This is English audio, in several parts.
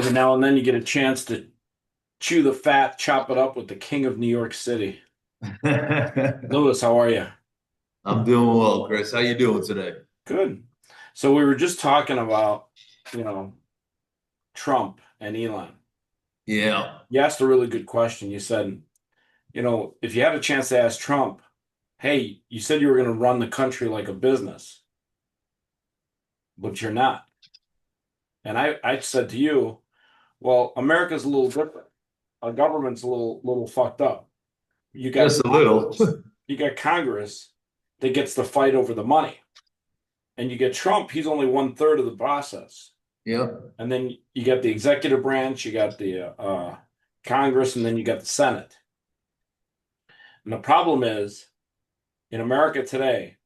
Every now and then you get a chance to chew the fat, chop it up with the king of New York City. Lewis, how are you? I'm doing well, Chris. How you doing today? Good. So we were just talking about, you know, Trump and Elon. Yeah. You asked a really good question. You said, if you had a chance to ask Trump, hey, you said you were going to run the country like a business, but you're not. And I said to you, well, America's a little different. Our government's a little fucked up. You got Just a little. Congress, you got Congress that gets to fight over the money. And you get Trump, he's only one third of the process. Yep. And then you got the executive branch, you got the Congress, and then you got the Senate. And the problem is in America today,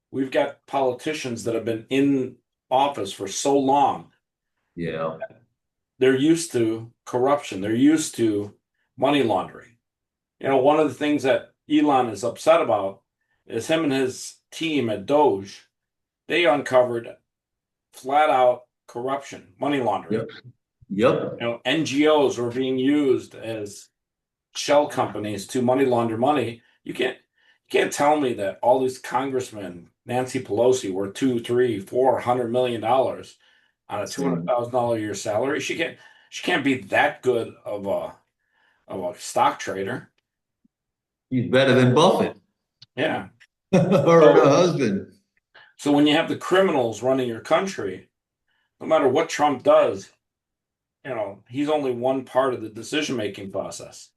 we've got politicians that have been in office for so long. Yeah. They're used to corruption, they're used to money laundering. One of the things that Elon is upset about is him and his team at Doge, they uncovered flat out corruption, money laundering. Yep. Yep. NGOs were being used as shell companies to money launder money. You can't tell me that all these congressmen, Nancy Pelosi, were two, three, $400 million on a Same. $200,000 a year salary. She can't be that good of a stock trader. He's better than Buffett Yeah. or her So husband. so when you have the criminals running your country, no matter what Trump does, he's only one part of the decision-making process.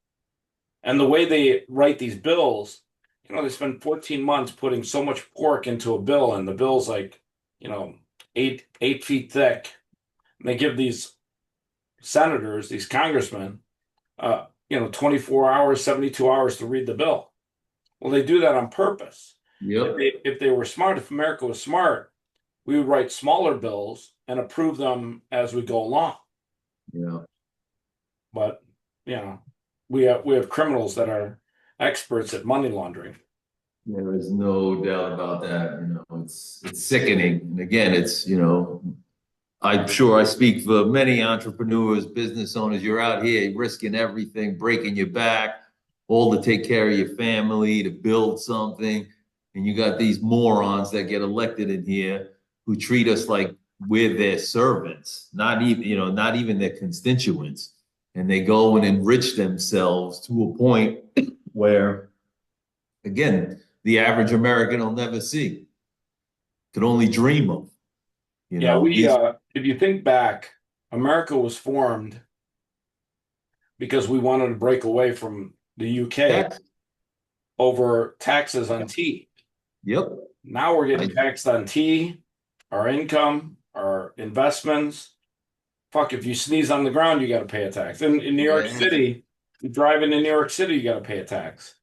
And the way they write these bills, they spend 14 months putting so much pork into a bill, and the bill's like, 8 feet thick. And they give these senators, these congressmen, 24 hours, 72 hours to read the bill. Well, they do that on purpose. If Yep. they if they were smart, if America was smart, we would write smaller bills and approve them as we go along. Yeah. But you know, we have criminals that are experts at money laundering. There is no doubt about that. It's sickening. And again, I'm sure I speak for many entrepreneurs, business owners. You're out here risking everything, breaking your back, all to take care of your family, to build something. And you got these morons that get elected in here who treat us like we're their servants, not even their constituents. And they go and enrich themselves to a point where, again, the average American will never see, could only dream of. Yeah, we These if you think back, America was formed because we wanted to break away from the UK tax. over taxes on tea. Yep. Now we're getting I, taxed on tea, our income, our investments. Fuck, if you sneeze on the ground, you got to pay a tax. In New York yeah, City, you drive into New York City, you got to pay a tax.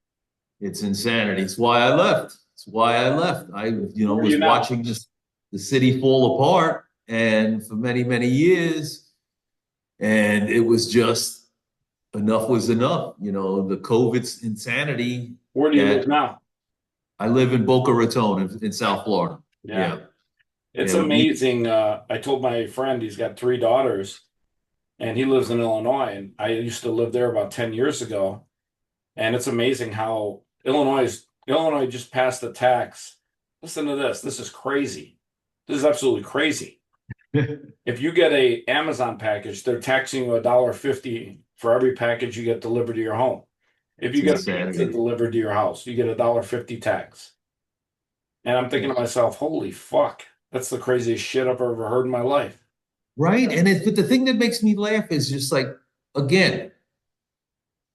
it's insanity. It's why I left. It's why I left. Where are Was you now? watching the city fall apart, and for many, many years, and it was just enough was enough. The COVID insanity Where do you live that now? I live in Boca Raton in South Florida. Yeah. Yeah, It's yeah. We amazing. I told my friend he's got three daughters and he lives in Illinois. And I used to live there about 10 years ago. And it's amazing how Illinois just passed a tax. Listen to this. This is crazy. This is absolutely crazy. If you get a Amazon package, they're taxing you $1.50 for every package you get delivered to your home. If it's you get a pizza insanity. delivered to your house, you get $1.50 tax. And I'm thinking to myself, holy fuck, that's the craziest shit I've ever heard in my life. Right. But the thing that makes me laugh is just like, again,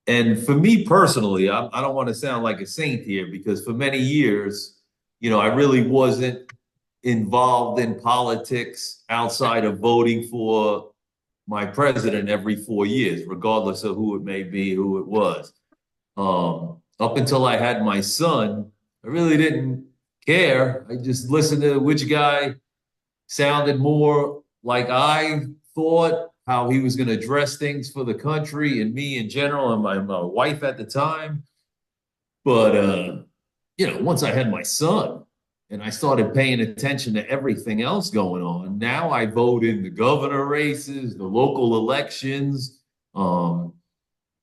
and for me personally, I don't want to sound like a saint here because for many years, I really wasn't involved in politics outside of voting for my president every 4 years, regardless of who it may be, who it was. Up until I had my son, I really didn't care. I just listened to which guy sounded more like I thought, how he was going to address things for the country and me in general, and my wife at the time. But once I had my son, and I started paying attention to everything else going on. Now I vote in the governor races, the local elections. Um,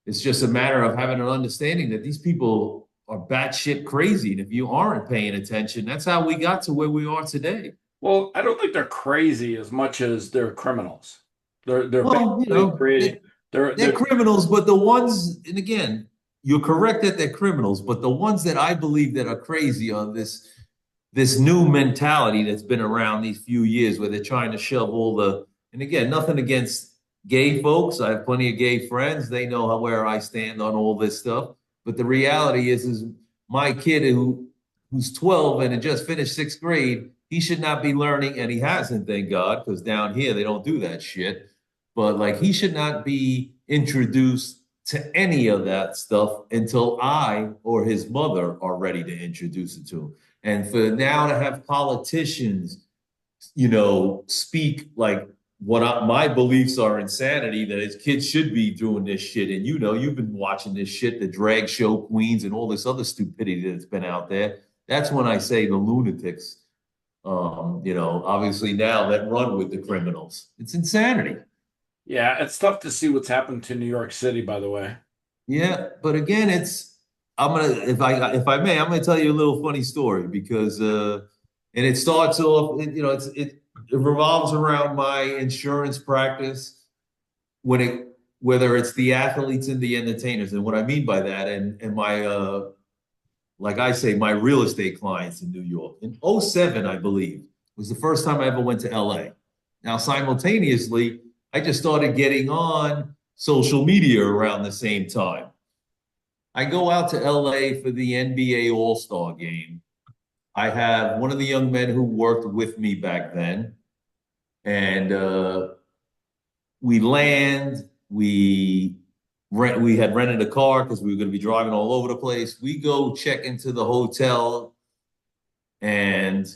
it's just a matter of having an understanding that these people are batshit crazy. And if you aren't paying attention, that's how we got to where we are today. Well, I don't think they're crazy as much as they're criminals. They're Well, basically creating they're they're criminals, but the ones, and again, you're correct that they're criminals, but the ones that I believe that are crazy are this new mentality that's been around these few years where they're trying to shove all the, and again, nothing against gay folks. I have plenty of gay friends. They know where I stand on all this stuff. But the reality is my kid who's 12 and had just finished sixth grade, he should not be learning, and he hasn't, thank God, because down here they don't do that shit. But like he should not be introduced to any of that stuff until I or his mother are ready to introduce it to him. And for now to have politicians, speak like my beliefs are insanity, that his kids should be doing this shit. And you've been watching this shit, the drag show queens and all this other stupidity that's been out there. That's when I say the lunatics, obviously now that run with the criminals. It's insanity. yeah, it's tough to see what's happened to New York City, by the way. Yeah, but again, I'm gonna if I may, I'm gonna tell you a little funny story because and it starts off, it revolves around my insurance practice when it whether it's the athletes and the entertainers. And what I mean by that, and my like I say, my real estate clients in New York. In '07, I believe, was the first time I ever went to LA. Now, simultaneously, I just started getting on social media around the same time. I go out to LA for the NBA All-Star game. I have one of the young men who worked with me back then, and we land. We had rented a car because we were going to be driving all over the place. We go check into the hotel, and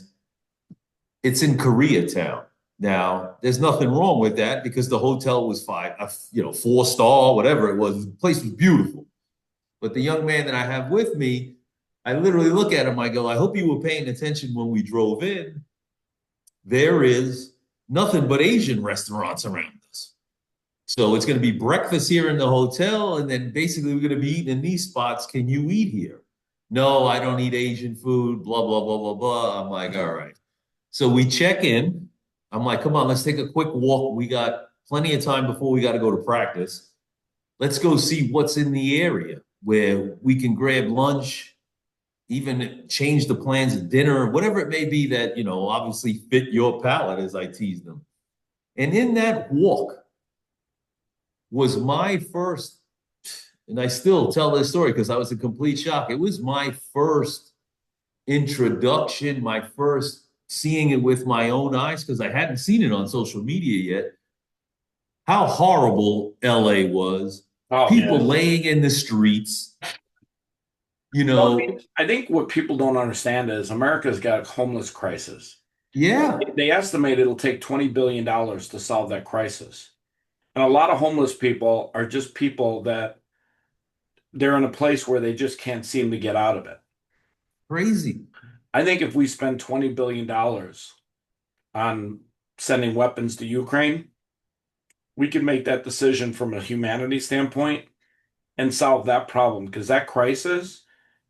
it's in Koreatown. Now, there's nothing wrong with that because the hotel was 4-star, whatever it was. The place was beautiful. But the young man that I have with me, I literally look at him. I go, I hope you were paying attention when we drove in. There is nothing but Asian restaurants around us. So it's going to be breakfast here in the hotel, and then basically we're going to be eating in these spots. Can you eat here? No, I don't eat Asian food, blah, blah, blah, blah, blah. I'm like, all right. So we check in. I'm like, come on, let's take a quick walk. We got plenty of time before we got to go to practice. Let's go see what's in the area where we can grab lunch, even change the plans of dinner, whatever it may be that, obviously fit your palate, as I tease them. And in that walk was my first, and I still tell this story because I was a complete shock. It was my first introduction, my first seeing it with my own eyes because I hadn't seen it on social media yet. How horrible LA was. Oh People yeah. laying in the streets, you Well, know. I think what people don't understand is America's got a homeless crisis. Yeah, They estimate it'll take $20 billion to solve that crisis. And a lot of homeless people are just people that they're in a place where they just can't seem to get out of it. crazy. I think if we spend $20 billion on sending weapons to Ukraine, we can make that decision from a humanity standpoint and solve that problem because that crisis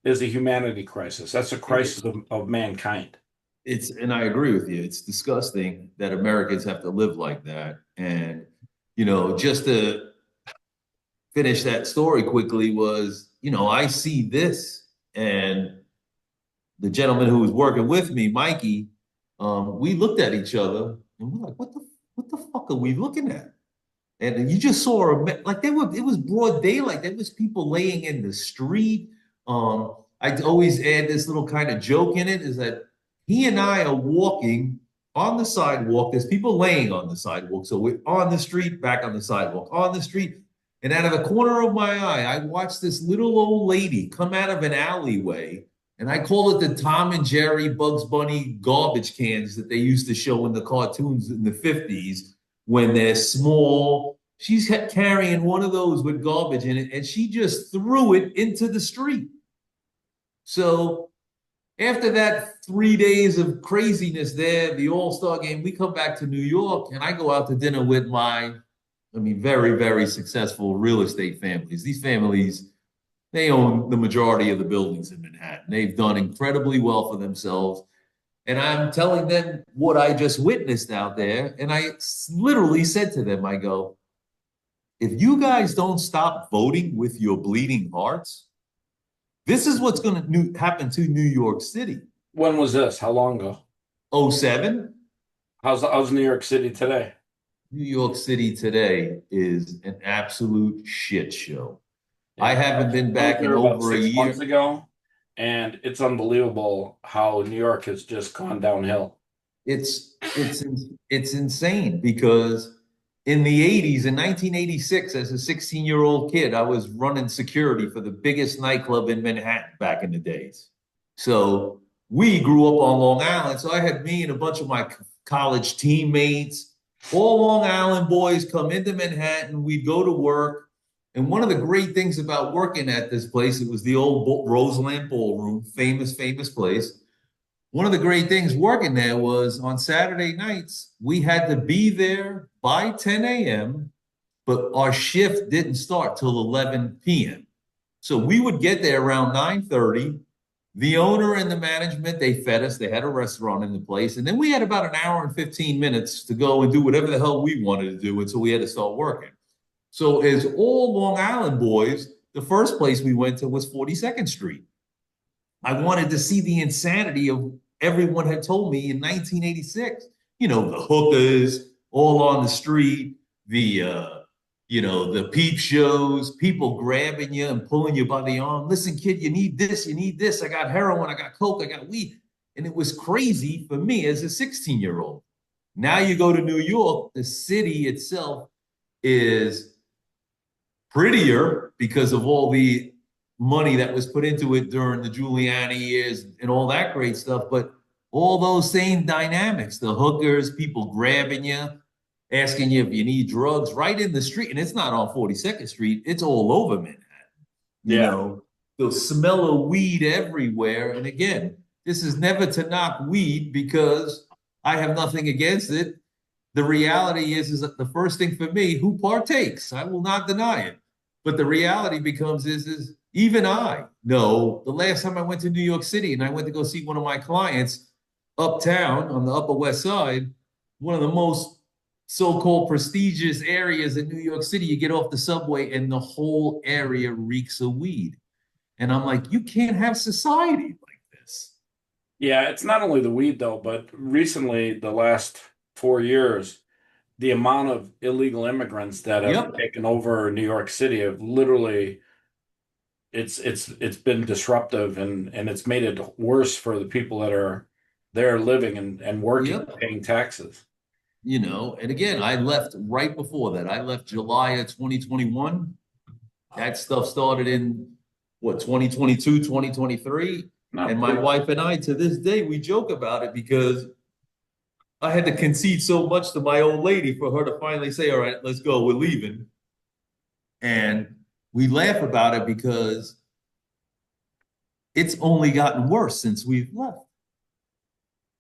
is a humanity crisis. That's a crisis of mankind. And I agree with you. It's disgusting that Americans have to live like that. And, just to finish that story quickly was, I see this and the gentleman who was working with me, Mikey, we looked at each other and we're like, what the fuck are we looking at? And you just saw it was broad daylight. There was people laying in the street. I always add this little kind of joke in it is that he and I are walking on the sidewalk. There's people laying on the sidewalk. So we're on the street, back on the sidewalk, on the street. And out of the corner of my eye, I watched this little old lady come out of an alleyway. And I call it the Tom and Jerry Bugs Bunny garbage cans that they used to show in the cartoons in the 50s when they're small. She's carrying one of those with garbage in it, and she just threw it into the street. So After that 3 days of craziness there, the All-Star game, we come back to New York and I go out to dinner with very, very successful real estate families. These families, they own the majority of the buildings in Manhattan. They've done incredibly well for themselves. And I'm telling them what I just witnessed out there. And I literally said to them, I go, if you guys don't stop voting with your bleeding hearts, this is what's going to happen to New York City. When was this? How long ago? '07. How's New York City today? New York City today is an absolute shit show. I Yeah, haven't been I was back in there about over a 6 months year. ago, and it's unbelievable how New York has just gone downhill. It's insane because in the '80s, in 1986, as a 16-year-old kid, I was running security for the biggest nightclub in Manhattan back in the days. So we grew up on Long Island. So I had me and a bunch of my college teammates, all Long Island boys, come into Manhattan. We'd go to work. And one of the great things about working at this place, it was the old Roseland Ballroom, famous, famous place. One of the great things working there was on Saturday nights, we had to be there by 10 a.m., but our shift didn't start till 11 p.m. So we would get there around 9:30. The owner and the management, they fed us. They had a restaurant in the place. And then we had about an hour and 15 minutes to go and do whatever the hell we wanted to do until we had to start working. So as all Long Island boys, the first place we went to was 42nd Street. I wanted to see the insanity of everyone had told me in 1986. You know, the hookers all on the street, the peep shows, people grabbing you and pulling you by the arm. Listen, kid, you need this, you need this. I got heroin, I got coke, I got weed. And it was crazy for me as a 16-year-old. Now you go to New York, the city itself is prettier because of all the money that was put into it during the Giuliani years and all that great stuff. But all those same dynamics, the hookers, people grabbing you, asking you if you need drugs right in the street. And it's not on 42nd Street, it's all over Manhattan. You Yeah, know, the smell of weed everywhere. And again, this is never to knock weed because I have nothing against it. The reality is that the first thing for me, who partakes? I will not deny it. But the reality becomes is even I know the last time I went to New York City and I went to go see one of my clients uptown on the Upper West Side, one of the most so-called prestigious areas in New York City. You get off the subway and the whole area reeks of weed. And I'm like, you can't have society like this. yeah. It's not only the weed though, but recently, the last 4 years, the amount of illegal immigrants that have Yep. taken over New York City have literally it's been disruptive and it's made it worse for the people that are there living and working, Yep. paying taxes. And again, I left right before that. I left July of 2021. That stuff started in what, 2022, 2023. Not And my pretty. wife and I, to this day, we joke about it because I had to concede so much to my old lady for her to finally say, all right, let's go, we're leaving. And we laugh about it because it's only gotten worse since we've left,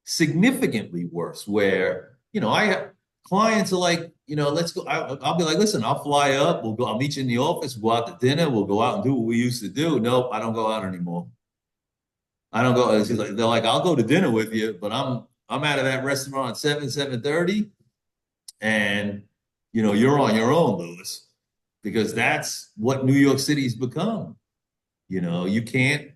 significantly worse. Where, I have clients are like, let's go. I'll be like, listen, I'll fly up. We'll go. I'll meet you in the office. We'll go out to dinner. We'll go out and do what we used to do. Nope, I don't go out anymore. I don't go. They're like, I'll go to dinner with you, but I'm out of that restaurant at 7:30, and you're on your own, Lewis, because that's what New York City's become. You can't.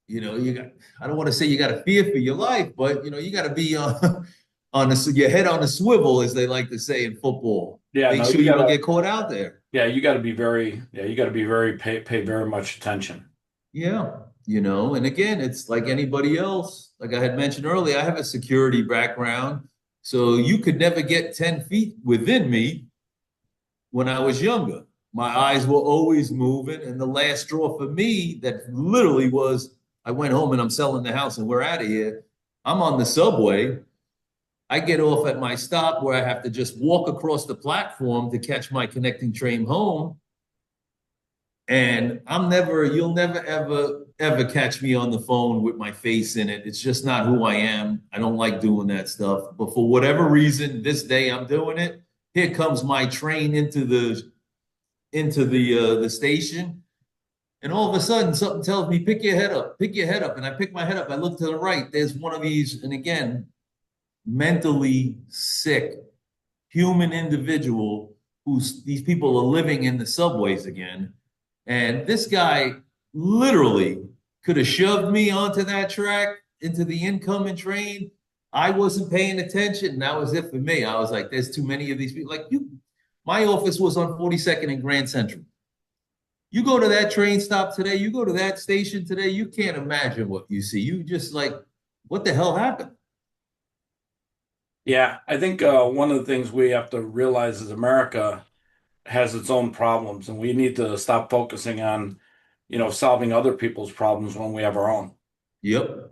You got. I don't want to say you got to fear for your life, but you got to be your head on the swivel, as they like to say in football. Yeah, Make no, sure you don't get caught out there. you gotta be you gotta be very pay very much attention. Yeah, and again, it's like anybody else. Like I had mentioned earlier, I have a security background, so you could never get 10 feet within me when I was younger. My eyes were always moving, and the last straw for me that literally was I went home and I'm selling the house and we're out of here. I'm on the subway. I get off at my stop where I have to just walk across the platform to catch my connecting train home. And you'll never ever ever catch me on the phone with my face in it. It's just not who I am. I don't like doing that stuff. But for whatever reason, this day I'm doing it. Here comes my train into the station, and all of a sudden something tells me, pick your head up, pick your head up. And I pick my head up. I look to the right. There's one of these, and again, mentally sick human individual who's these people are living in the subways again. And this guy literally could have shoved me onto that track into the incoming train. I wasn't paying attention. And that was it for me. I was like, there's too many of these people. Like you, my office was on 42nd and Grand Central. You go to that train stop today, you go to that station today, you can't imagine what you see. You just like, what the hell happened? Yeah, I think one of the things we have to realize is America has its own problems, and we need to stop focusing on, solving other people's problems when we have our own. Yep.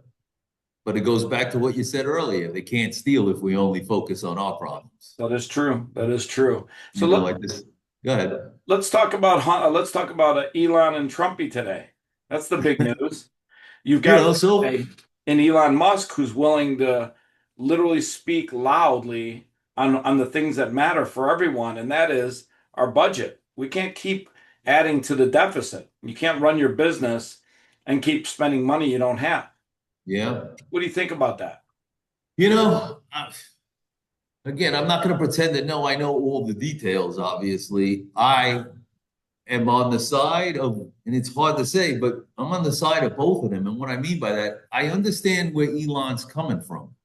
But it goes back to what you said earlier. They can't steal if we only focus on our problems. That is true. That is true. So Like this. Go ahead. let's talk about Elon and Trumpy today. That's the big news. You've got So a, an Elon Musk who's willing to literally speak loudly on the things that matter for everyone, and that is our budget. We can't keep adding to the deficit. You can't run your business and keep spending money you don't have. yeah. What do you think about that? You know, again, I'm not going to pretend that no, I know all the details, obviously. I am on the side of, and it's hard to say, but I'm on the side of both of them. And what I mean by that, I understand where Elon's coming from.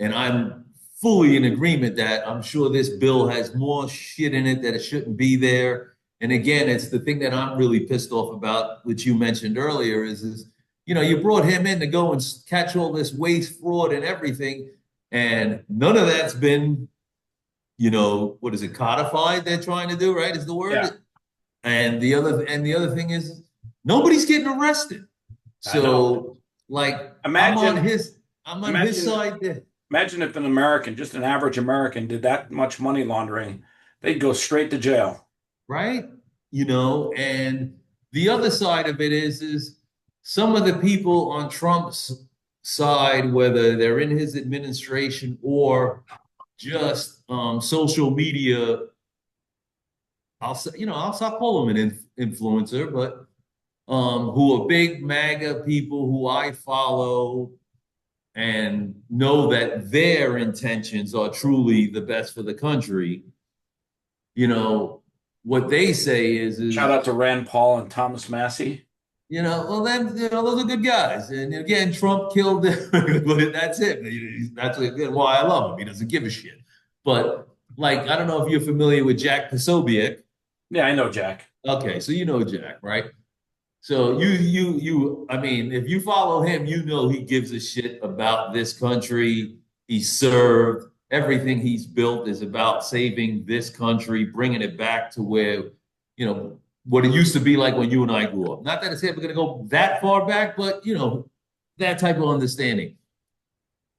And I'm fully in agreement that I'm sure this bill has more shit in it that it shouldn't be there. And again, it's the thing that I'm really pissed off about, which you mentioned earlier, is you brought him in to go and catch all this waste, fraud, and everything, and none of that's been, what is it, codified? They're trying to do, right? Is the Yeah, word? And the other thing is nobody's getting arrested. I know. So like Imagine, I'm on his imagine, side there. imagine if an American, just an average American, did that much money laundering, they'd go straight to jail. Right? And the other side of it is some of the people on Trump's side, whether they're in his administration or just social media, I'll say, I'll stop calling them an influencer, but who are big MAGA people who I follow and know that their intentions are truly the best for the country. you know, what they say Shout is, out to Rand Paul and Thomas Massey. well, then, those are good guys. And again, Trump killed them, but that's it. That's why I love him. He doesn't give a shit. But like, I don't know if you're familiar with Jack Posobiec. Yeah, I know Jack. Okay, so you know Jack, right? So I mean, if you follow him, you know he gives a shit about this country. He served. Everything he's built is about saving this country, bringing it back to where, what it used to be like when you and I grew up. Not that it's ever going to go that far back, but, that type of understanding.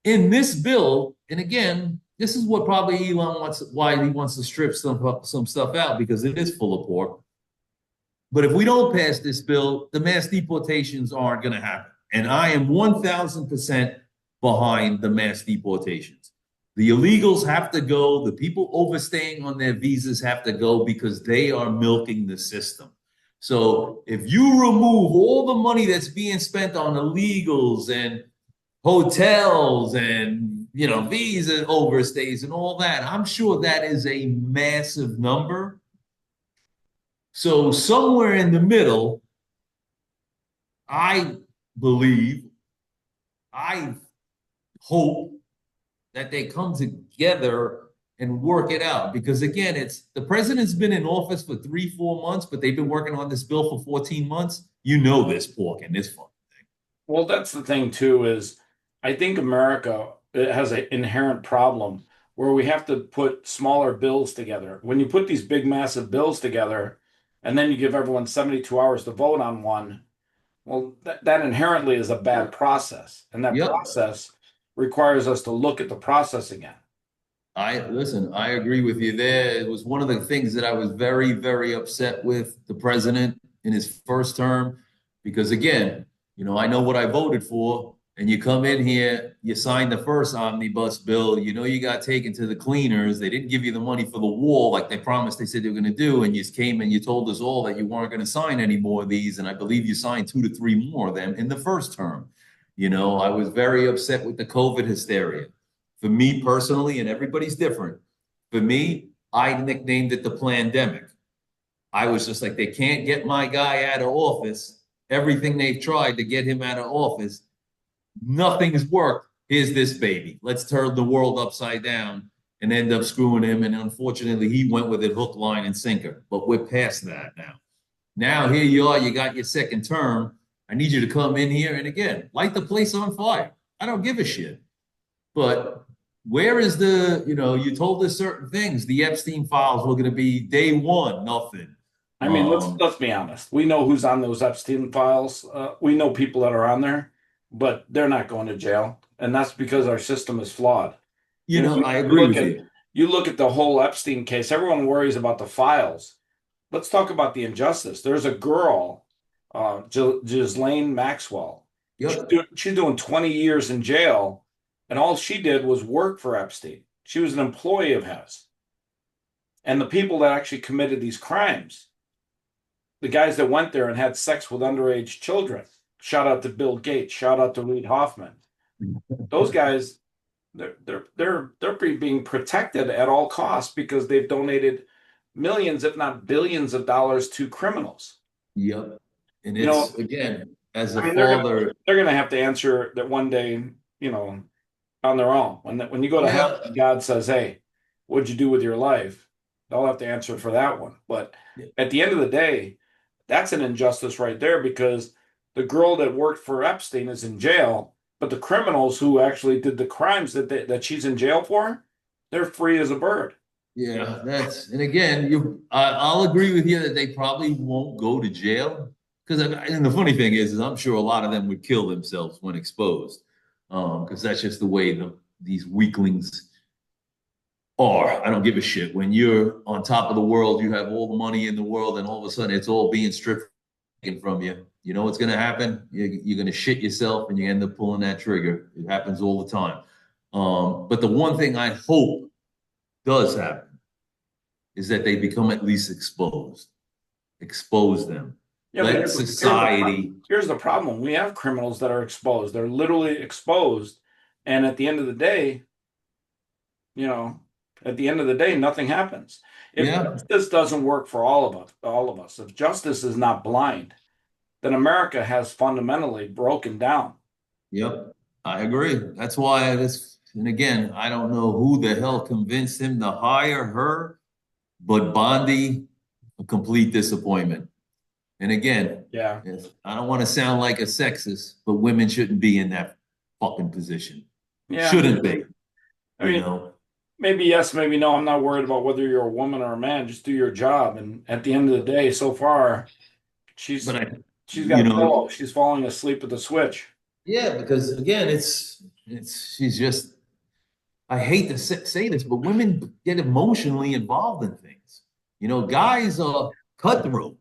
In this bill, and again, this is what probably why he wants to strip some stuff out because it is full of pork. But if we don't pass this bill, the mass deportations aren't going to happen. And I am 1,000% behind the mass deportations. The illegals have to go. The people overstaying on their visas have to go because they are milking the system. So if you remove all the money that's being spent on illegals and hotels and, visa overstays and all that, I'm sure that is a massive number. So somewhere in the middle, I believe, I hope that they come together and work it out. Because again, it's the president's been in office for 3-4 months, but they've been working on this bill for 14 months. You know this pork and this fucking thing. Well, that's the thing too, is I think America it has an inherent problem where we have to put smaller bills together. When you put these big, massive bills together, and then you give everyone 72 hours to vote on one, well, that inherently is a bad process. And that Yep. process requires us to look at the process again. I agree with you there. It was one of the things that I was very, very upset with the president in his first term, because again, I know what I voted for. And you come in here, you signed the first omnibus bill, you got taken to the cleaners. They didn't give you the money for the wall like they promised they said they were going to do. And you came and you told us all that you weren't going to sign any more of these. And I believe you signed 2 to 3 more of them in the first term. I was very upset with the COVID hysteria. For me personally, and everybody's different. For me, I nicknamed it the pandemic. I was just like, they can't get my guy out of office. Everything they've tried to get him out of office, nothing's worked. Here's this baby. Let's turn the world upside down and end up screwing him. And unfortunately, he went with it hook, line, and sinker. But we're past that now. Now, here you are. You got your second term. I need you to come in here and again, light the place on fire. I don't give a shit. But where is you told us certain things. The Epstein files were going to be day one, nothing. I mean, let's be honest. We know who's on those Epstein files. We know people that are on there, but they're not going to jail, and that's because our system is flawed. I You agree look with at you. you look at the whole Epstein case. Everyone worries about the files. Let's talk about the injustice. There's a girl, Ghislaine Maxwell. Yep. She's doing 20 years in jail, and all she did was work for Epstein. She was an employee of his, and the people that actually committed these crimes, the guys that went there and had sex with underage children. Shout out to Bill Gates. Shout out to Reid Hoffman. Those guys, they're being protected at all costs because they've donated millions, if not billions, of dollars to criminals. Yep. And You know, it's again, as a I mean, father, they're gonna have to answer that one day. On their own. When you go to hell, yeah, God says, "Hey, what'd you do with your life?" They'll have to answer for that one. But at the end of the day, that's an injustice right there because the girl that worked for Epstein is in jail, but the criminals who actually did the crimes that she's in jail for, they're free as a bird. yeah, and again, I'll agree with you that they probably won't go to jail because, and the funny thing is I'm sure a lot of them would kill themselves when exposed, because that's just the way these weaklings are. I don't give a shit. When you're on top of the world, you have all the money in the world, and all of a sudden it's all being stripped from you. You know what's going to happen? You're going to shit yourself and you end up pulling that trigger. It happens all the time. But the one thing I hope does happen is that they become at least exposed. Expose them. Yeah, but Let society. here's the problem. We have criminals that are exposed. They're literally exposed. And at the end of the day, you know, nothing happens. If Yeah. justice doesn't work for all of us, if justice is not blind, then America has fundamentally broken down. Yep. I agree. That's why and again, I don't know who the hell convinced him to hire her, but Bondi, a complete disappointment. And again, Yeah. I don't want to sound like a sexist, but women shouldn't be in that fucking position. Yeah. Shouldn't be, I you mean, know? maybe yes, maybe no. I'm not worried about whether you're a woman or a man. Just do your job. And at the end of the day, so far, But she's I, she's got you a know, pillow. She's falling asleep at the switch. yeah, because again, she's just, I hate to say this, but women get emotionally involved in things. Guys are cutthroat,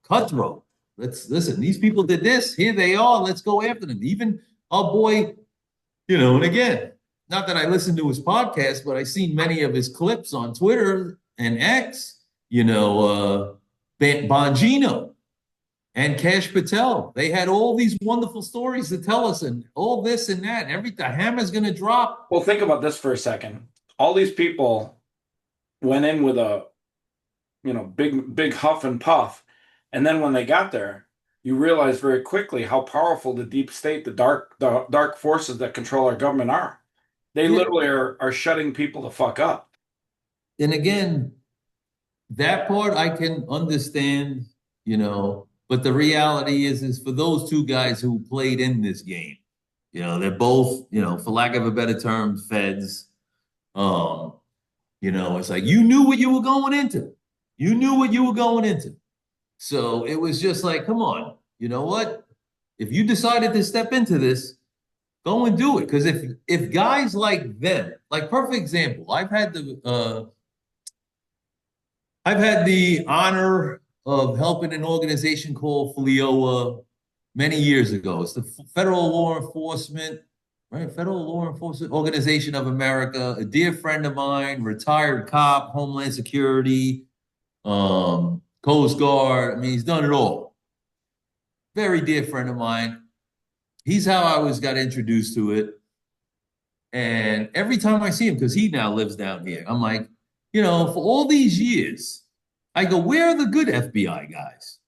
cutthroat. Let's listen, these people did this, here they are, let's go after them. Even our boy, and again, not that I listen to his podcast, but I seen many of his clips on Twitter and X, Bongino and Cash Patel. They had all these wonderful stories to tell us and all this and that. The hammer's going to drop. Well, think about this for a second. All these people went in with a big huff and puff, and then when they got there, you realize very quickly how powerful the deep state, the dark forces that control our government are. They Yeah. literally are shutting people the fuck up. And again, that part I can understand, but the reality is for those two guys who played in this game, they're both, for lack of a better term, feds. Um, it's like you knew what you were going into. You knew what you were going into. So it was just like, come on, you know what? If you decided to step into this, go and do it. Because if guys like them, like perfect example, I've had the honor of helping an organization called Flioa many years ago. It's the Federal Law Enforcement, right? Federal Law Enforcement Organization of America. A dear friend of mine, retired cop, Homeland Security, Coast Guard. I mean, he's done it all. Very dear friend of mine. He's how I was got introduced to it. And every time I see him, because he now lives down here, I'm like, for all these years, I go, where are the good FBI guys?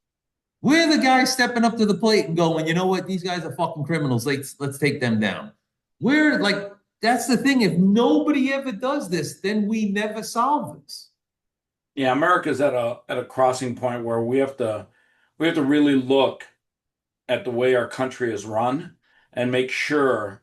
Where are the guys stepping up to the plate and going, you know what, these guys are fucking criminals. Let's take them down. Where, like, that's the thing. If nobody ever does this, then we never solve this. Yeah, America's at a crossing point where we have to really look at the way our country is run and make sure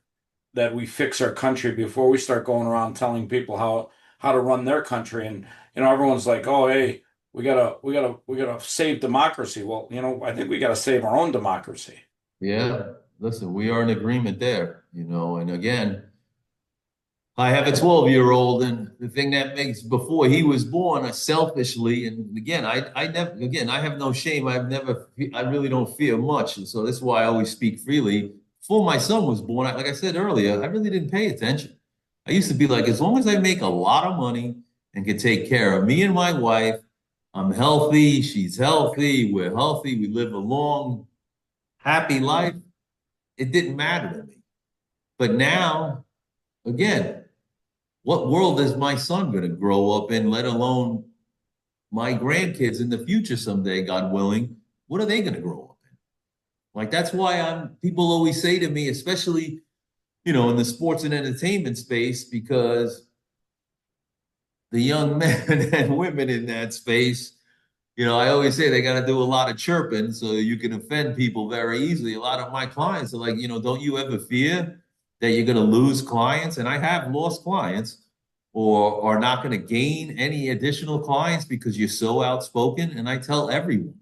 that we fix our country before we start going around telling people how to run their country. And everyone's like, "Oh, hey, we gotta save democracy." Well, I think we gotta save our own democracy. Yeah, listen, we are in agreement there, and again, I have a 12-year-old, and the thing that makes before he was born, selfishly, and again, I never, again, I have no shame. I really don't fear much, and so that's why I always speak freely. Before my son was born, like I said earlier, I really didn't pay attention. I used to be like, as long as I make a lot of money and can take care of me and my wife, I'm healthy, she's healthy, we're healthy, we live a long, happy life. It didn't matter to me. But now, again, what world is my son going to grow up in, let alone my grandkids in the future someday, God willing? What are they going to grow up in? Like, that's why people always say to me, especially, in the sports and entertainment space, because the young men and women in that space, I always say they got to do a lot of chirping so you can offend people very easily. A lot of my clients are like, don't you ever fear that you're going to lose clients? And I have lost clients or are not going to gain any additional clients because you're so outspoken. And I tell everyone,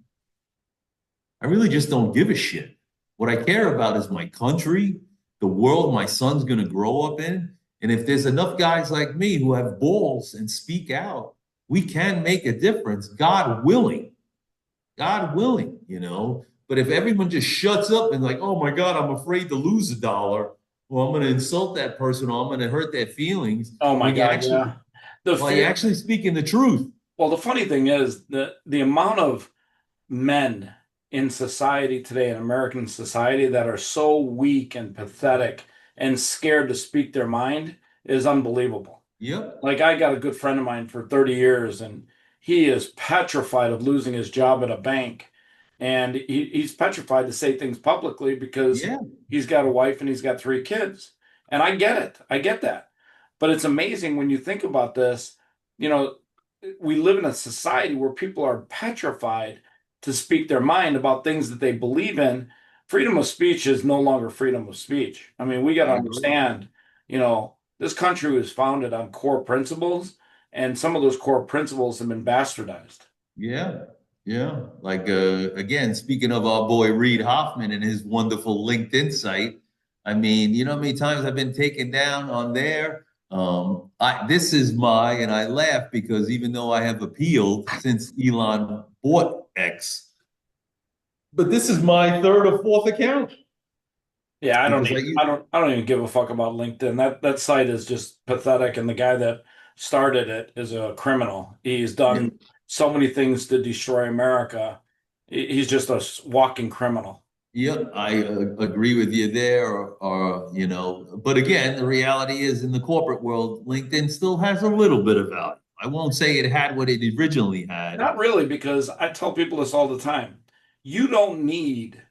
I really just don't give a shit. What I care about is my country, the world my son's going to grow up in. And if there's enough guys like me who have balls and speak out, we can make a difference, God willing. God willing, But if everyone just shuts up and like, oh my God, I'm afraid to lose $1, or I'm going to insult that person, or I'm going to hurt their feelings, Oh my when you God, actually, yeah. The well, you're fear. actually speaking the truth. Well, the funny thing is that the amount of men in society today, in American society, that are so weak and pathetic and scared to speak their mind is unbelievable. Yep. Like, I got a good friend of mine for 30 years, and he is petrified of losing his job at a bank. And he's petrified to say things publicly because Yeah. he's got a wife and he's got three kids. And I get it. I get that. But it's amazing when you think about this, you know, we live in a society where people are petrified to speak their mind about things that they believe in. Freedom of speech is no longer freedom of speech. I mean, we got I to agree. understand, this country was founded on core principles, and some of those core principles have been bastardized. Yeah. Yeah. Like, again, speaking of our boy Reed Hoffman and his wonderful LinkedIn site, I mean, you know how many times I've been taken down on there? This is and I laugh because even though I have appealed since Elon bought X, but this is my third or fourth account Yeah, because I use, I don't even give a fuck about LinkedIn. That site is just pathetic, and the guy that started it is a criminal. He's yeah, done so many things to destroy America. He's just a walking criminal. yep, I agree with you there. But again, the reality is in the corporate world, LinkedIn still has a little bit of value. I won't say it had what it originally had. Not really, because I tell people this all the time. You don't need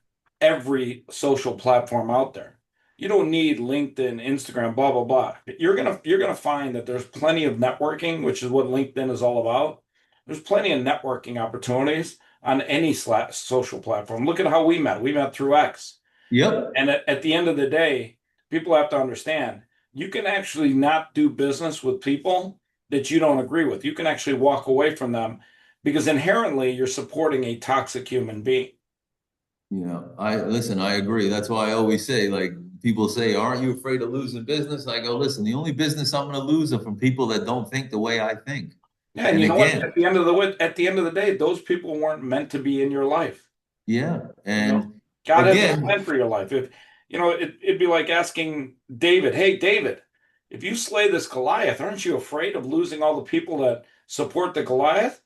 every social platform out there. You don't need LinkedIn, Instagram, blah, blah, blah. You're gonna find that there's plenty of networking, which is what LinkedIn is all about. There's plenty of networking opportunities on any social platform. Look at how we met. We met through X. Yep. And at the end of the day, people have to understand you can actually not do business with people that you don't agree with. You can actually walk away from them because inherently you're supporting a toxic human being. I listen, I agree. That's why I always say, like, people say, aren't you afraid of losing business? I go, listen, the only business I'm going to lose are from people that don't think the way I think. Yeah, and And you know what? again, At the end of the day, those people weren't meant to be in your life. yeah. You And know? God has a again, plan for your life. If it'd be like asking David, "Hey, David, if you slay this Goliath, aren't you afraid of losing all the people that support the Goliath?"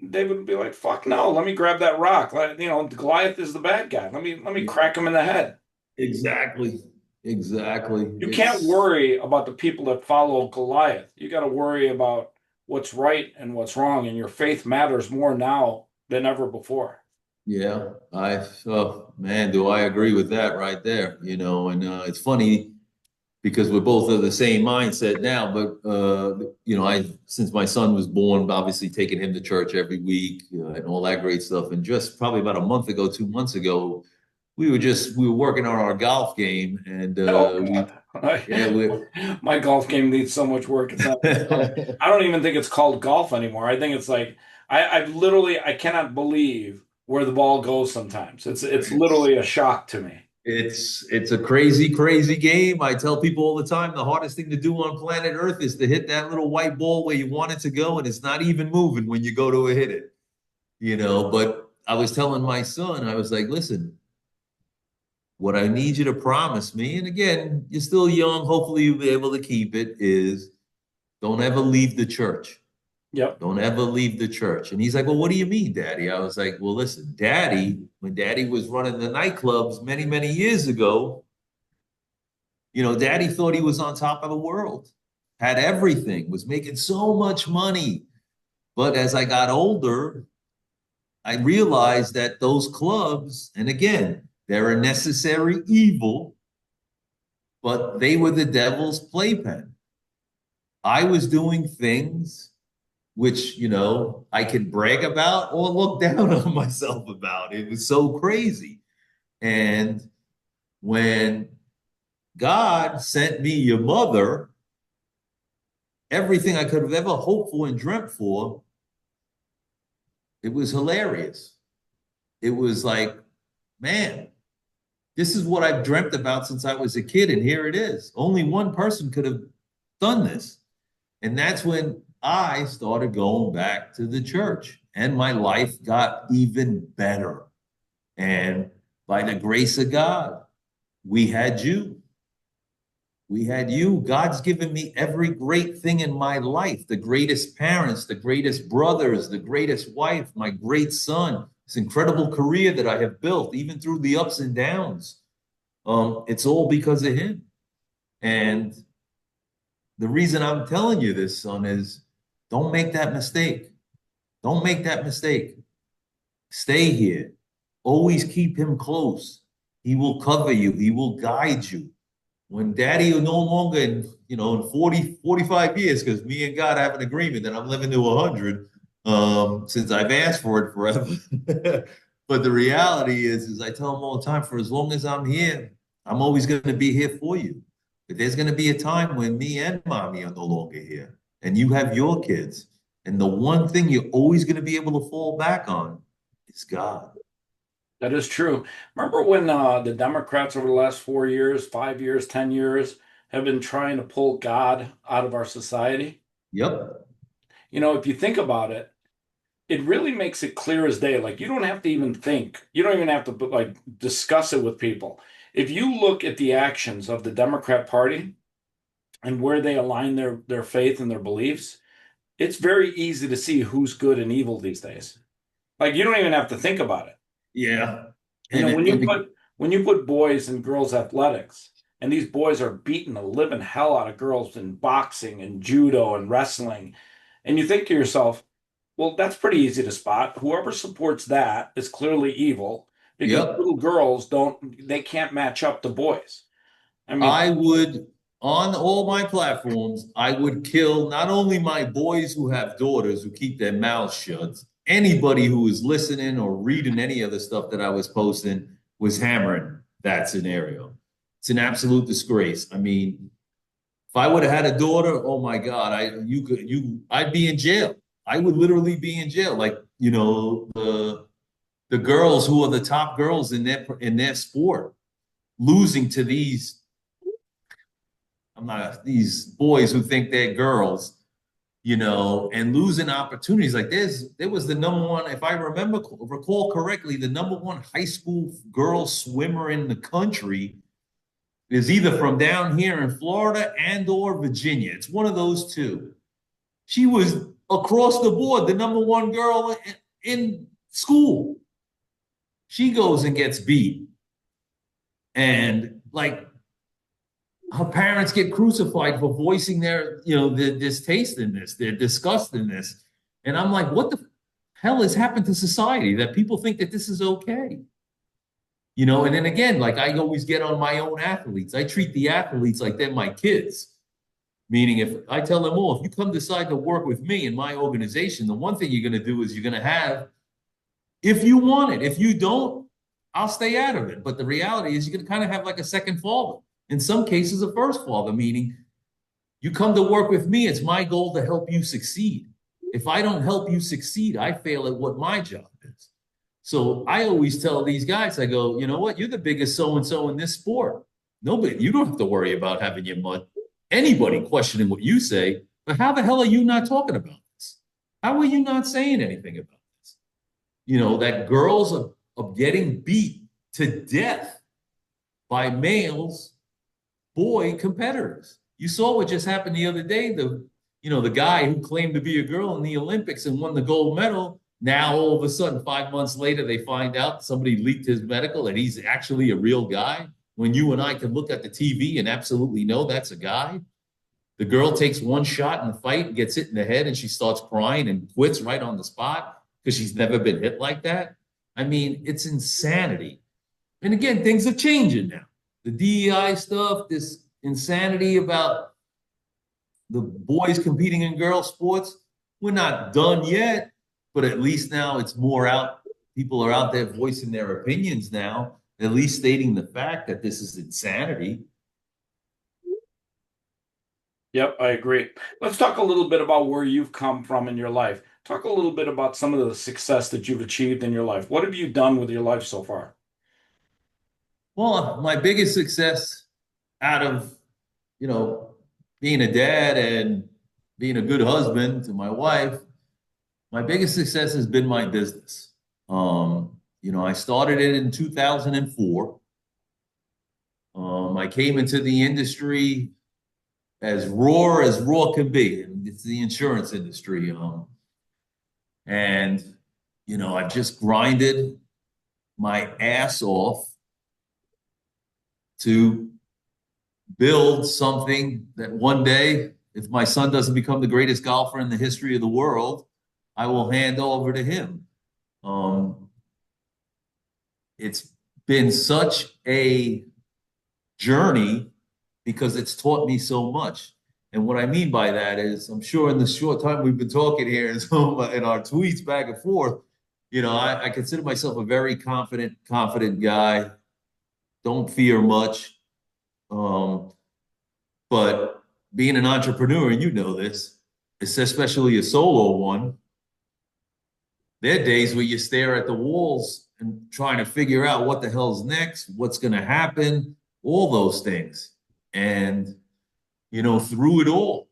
David would be like, "Fuck no! Let me grab that rock. Goliath is the bad guy. Let me crack him in the head." exactly, exactly. You can't worry about the people that follow Goliath. You got to worry about what's right and what's wrong, and your faith matters more now than ever before. Yeah, oh man, do I agree with that right there, and it's funny because we're both of the same mindset now, but since my son was born, obviously taking him to church every week, and all that great stuff. And just probably about a month ago, 2 months ago, we were working on our golf game, and Oh we God, yeah, we my golf game needs so much work. It's not even funny. I don't even think it's called golf anymore. I think it's like I cannot believe where the ball goes sometimes. It's literally a shock to me. it's a crazy, crazy game. I tell people all the time, the hardest thing to do on planet Earth is to hit that little white ball where you want it to go, and it's not even moving when you go to hit it. But I was telling my son, I was like, listen, what I need you to promise me, and again, you're still young, hopefully you'll be able to keep it, is don't ever leave the church. Yep. Don't ever leave the church. And he's like, well, what do you mean, Daddy? I was like, well, listen, Daddy, when Daddy was running the nightclubs many, many years ago, Daddy thought he was on top of the world, had everything, was making so much money. But as I got older, I realized that those clubs, and again, they're a necessary evil, but they were the devil's playpen. I was doing things which, I could brag about or look down on myself about. It was so crazy. And when God sent me your mother, everything I could have ever hoped for and dreamt for, it was hilarious. It was like, man, this is what I've dreamt about since I was a kid, and here it is. Only one person could have done this. And that's when I started going back to the church, and my life got even better. And by the grace of God, we had you. We had you. God's given me every great thing in my life, the greatest parents, the greatest brothers, the greatest wife, my great son, this incredible career that I have built, even through the ups and downs. It's all because of him. And the reason I'm telling you this, son, is don't make that mistake. Don't make that mistake. Stay here. Always keep him close. He will cover you. He will guide you. When daddy is no longer in 40, 45 years, because me and God have an agreement that I'm living to 100, since I've asked for it forever. But the reality is I tell him all the time, for as long as I'm here, I'm always going to be here for you. But there's going to be a time when me and mommy are no longer here, and you have your kids. And the one thing you're always going to be able to fall back on is God. That is true. Remember when the Democrats over the last 4 years, 5 years, 10 years have been trying to pull God out of our society? Yep. If you think about it, it really makes it clear as day. Like you don't have to even think. You don't even have to like discuss it with people. If you look at the actions of the Democrat Party and where they align their faith and their beliefs, it's very easy to see who's good and evil these days. Like you don't even have to think about it. Yeah. You And know, it, and it, when you put boys in girls athletics, and these boys are beating the living hell out of girls in boxing and judo and wrestling, and you think to yourself, well, that's pretty easy to spot. Whoever supports that is clearly evil because yep. little girls they can't match up to boys. I mean, I would, on all my platforms, I would kill not only my boys who have daughters who keep their mouths shut, anybody who is listening or reading any of the stuff that I was posting was hammering that scenario. It's an absolute disgrace. I mean, if I would have had a daughter, oh my God, I'd be in jail. I would literally be in jail. Like, the girls who are the top girls in their sport losing to these boys who think they're girls. and losing opportunities. Like there was the number one, if I recall correctly, the number one high school girl swimmer in the country is either from down here in Florida and or Virginia. It's one of those two. She was across the board the number one girl in school. She goes and gets beat. And like her parents get crucified for voicing their distaste in this, their disgust in this. And I'm like, what the hell has happened to society that people think that this is okay? And then again, like I always get on my own athletes. I treat the athletes like they're my kids. Meaning, if I tell them all, if you come decide to work with me in my organization, the one thing you're going to do is you're going to have, if you want it. If you don't, I'll stay out of it. But the reality is you're going to kind of have like a second father. In some cases, a first father, meaning you come to work with me, it's my goal to help you succeed. If I don't help you succeed, I fail at what my job is. So I always tell these guys, I go, you know what? You're the biggest so-and-so in this sport. Nobody, you don't have to worry about having anybody questioning what you say, but how the hell are you not talking about this? How are you not saying anything about this? That girls are getting beat to death by males, boy competitors. You saw what just happened the other day. The guy who claimed to be a girl in the Olympics and won the gold medal. Now, all of a sudden, 5 months later, they find out somebody leaked his medical and he's actually a real guy. When you and I can look at the TV and absolutely know that's a guy. The girl takes one shot in the fight, gets hit in the head, and she starts crying and quits right on the spot because she's never been hit like that. I mean, it's insanity. And again, things are changing now. The DEI stuff, this insanity about the boys competing in girl sports, we're not done yet, but at least now it's more out. People are out there voicing their opinions now, at least stating the fact that this is insanity. Yep, I agree. Let's talk a little bit about where you've come from in your life. Talk a little bit about some of the success that you've achieved in your life. What have you done with your life so far? Well, my biggest success out of, you know, being a dad and being a good husband to my wife, my biggest success has been my business. I started it in 2004. I came into the industry as raw can be. And it's the insurance industry. And, I've just grinded my ass off to build something that one day, if my son doesn't become the greatest golfer in the history of the world, I will hand over to him. It's been such a journey because it's taught me so much. And what I mean by that is, I'm sure in the short time we've been talking here and so in our tweets back and forth, I consider myself a very confident guy. Don't fear much. But being an entrepreneur, and you know this, it's especially a solo one, there are days where you stare at the walls and trying to figure out what the hell's next, what's going to happen, all those things. And, through it all,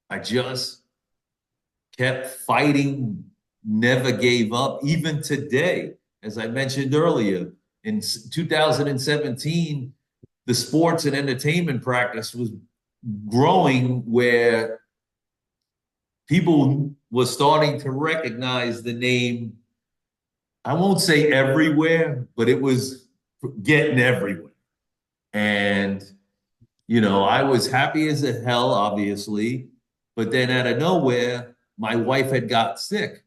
I just kept fighting, never gave up, even today. As I mentioned earlier, in 2017, the sports and entertainment practice was growing where people were starting to recognize the name. I won't say everywhere, but it was getting everywhere. And, I was happy as a hell, obviously, but then out of nowhere, my wife had got sick.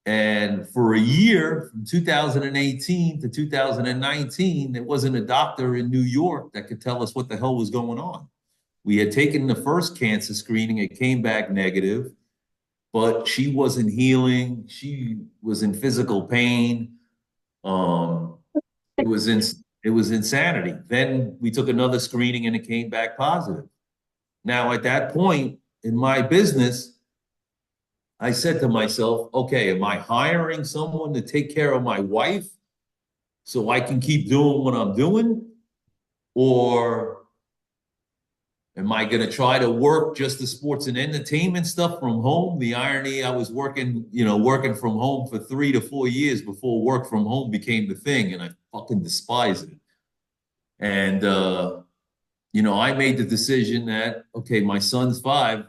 And for a year, from 2018 to 2019, there wasn't a doctor in New York that could tell us what the hell was going on. We had taken the first cancer screening, it came back negative, but she wasn't healing. She was in physical pain. It was insanity. Then we took another screening and it came back positive. Now, at that point in my business, I said to myself, okay, am I hiring someone to take care of my wife so I can keep doing what I'm doing? Or Am I going to try to work just the sports and entertainment stuff from home? The irony, I was working, working from home for 3 to 4 years before work from home became the thing, and I fucking despise it. And I made the decision that, okay, my son's 5.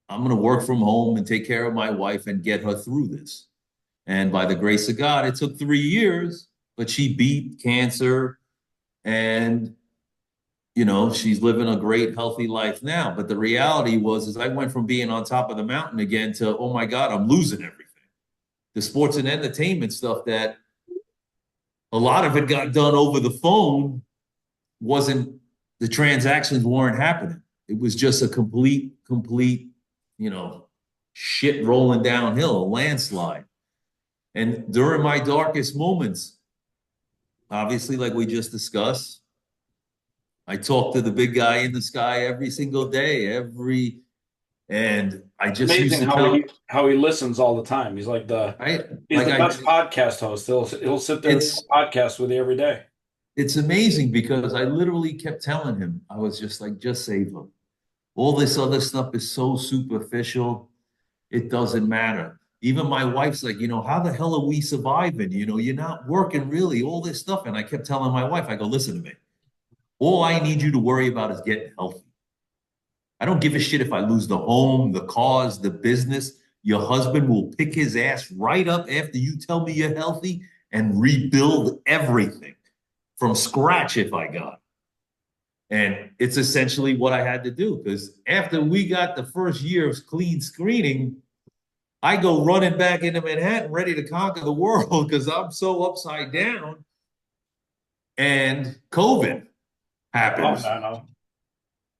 I'm going to work from home and take care of my wife and get her through this. And by the grace of God, it took 3 years, but she beat cancer and she's living a great, healthy life now. But the reality was, is I went from being on top of the mountain again to, oh my God, I'm losing everything. The sports and entertainment stuff that a lot of it got done over the phone wasn't, the transactions weren't happening. It was just a complete, shit rolling downhill, a landslide. And during my darkest moments, obviously, like we just discussed, I talk to the big guy in the sky every single day, and I just used Amazing to tell, how he listens all the time. He's like he's the best podcast host. He'll sit there and it's podcast with you every day. it's amazing because I literally kept telling him, I was just like, just save him. All this other stuff is so superficial. It doesn't matter. Even my wife's like, how the hell are we surviving? You're not working really, all this stuff. And I kept telling my wife, I go, listen to me. All I need you to worry about is getting healthy. I don't give a shit if I lose the home, the cars, the business. Your husband will pick his ass right up after you tell me you're healthy and rebuild everything from scratch if I got it. And it's essentially what I had to do because after we got the first year of clean screening, I go running back into Manhattan ready to conquer the world because I'm so upside down. And COVID Oh, happens. no, no.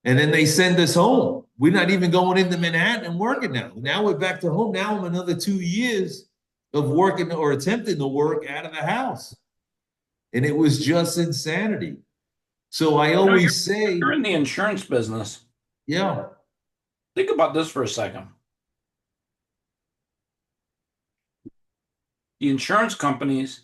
And then they send us home. We're not even going into Manhattan and working now. Now we're back to home. Now I'm another 2 years of working or attempting to work out of the house. And it was just insanity. So I You know, always say, you're in the insurance business. yeah, Think about this for a second. The insurance companies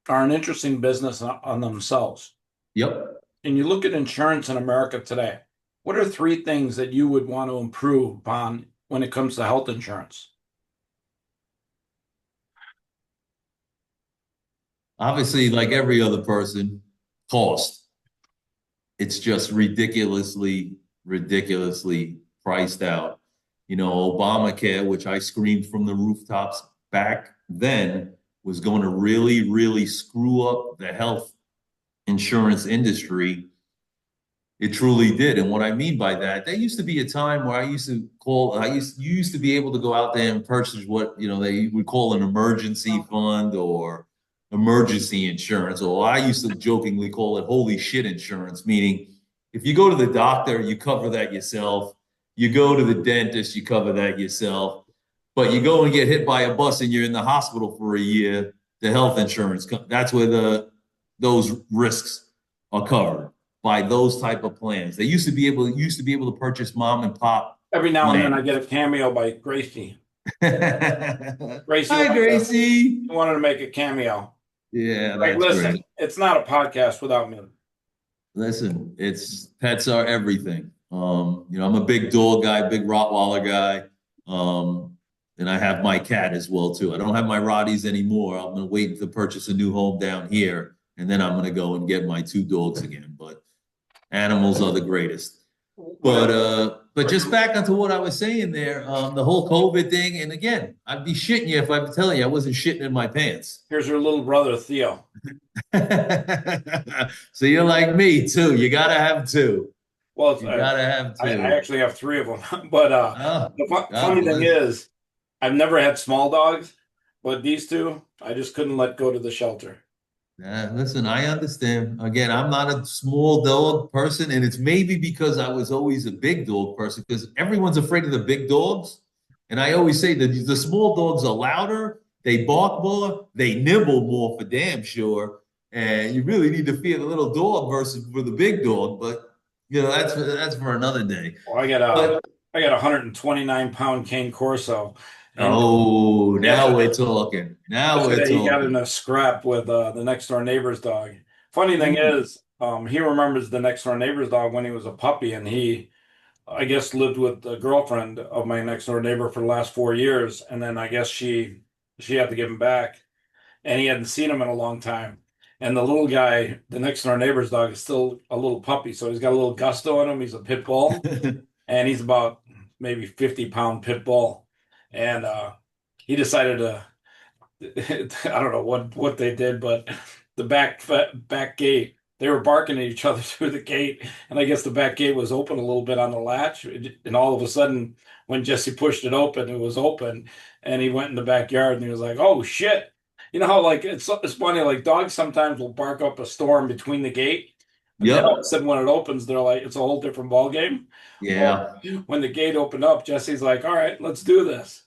are an interesting business on themselves. yep. And you look at insurance in America today, what are 3 things that you would want to improve upon when it comes to health insurance? Obviously, like every other person, cost. It's just ridiculously priced out. Obamacare, which I screamed from the rooftops back then, was going to really screw up the health insurance industry. It truly did. And what I mean by that, there used to be a time where you used to be able to go out there and purchase what, they would call an emergency fund or emergency insurance, or I used to jokingly call it holy shit insurance, meaning if you go to the doctor, you cover that yourself. You go to the dentist, you cover that yourself. But you go and get hit by a bus and you're in the hospital for a year, the health insurance, that's where those risks are covered by those type of plans. They used to be able to purchase mom and pop Every now and then I plans. get a cameo by Gracie. Gracie Hi, Gracie. wanted to make a cameo. Yeah, Like, that's listen, great. it's not a podcast without me. Listen, pets are everything. I'm a big dog guy, big Rottweiler guy. And I have my cat as well too. I don't have my Rotties anymore. I'm gonna wait to purchase a new home down here, and then I'm gonna go and get my 2 dogs again. But animals are the greatest. But just back onto what I was saying there, the whole COVID thing, and again, I'd be shitting you if I'm telling you I wasn't shitting in my pants. Here's her little brother, Theo. So you're like me too. You gotta have two. Well, You gotta have I two. actually have 3 of them. But Oh, the God funny thing bless. is, I've never had small dogs, but these 2, I just couldn't let go to the shelter. Listen, I understand. Again, I'm not a small dog person, and it's maybe because I was always a big dog person, because everyone's afraid of the big dogs. And I always say that the small dogs are louder, they bark more, they nibble more for damn sure. And you really need to fear the little dog versus for the big dog. But that's for another day. Well, But I got a 129-pound cane corso, and oh, now we're talking. Now we're yesterday he got in talking. a scrap with the next door neighbor's dog. Funny thing Mm. is, he remembers the next door neighbor's dog when he was a puppy, and he, I guess, lived with the girlfriend of my next door neighbor for the last 4 years, and then I guess she had to give him back, and he hadn't seen him in a long time. And the little guy, the next door neighbor's dog, is still a little puppy, so he's got a little gusto in him. He's a pit bull, and he's about maybe 50-pound pit bull, and he decided to I don't know what they did, but the back gate, they were barking at each other through the gate, and I guess the back gate was open a little bit on the latch, and all of a sudden, when Jesse pushed it open, it was open, and he went in the backyard and he was like, "Oh shit!" You know how like it's funny, like dogs sometimes will bark up a storm between the gate, but then all of a Yep. sudden when it opens, they're like it's a whole different ball game. Well, Yeah. when the gate opened up, Jesse's like, "All right, let's do this."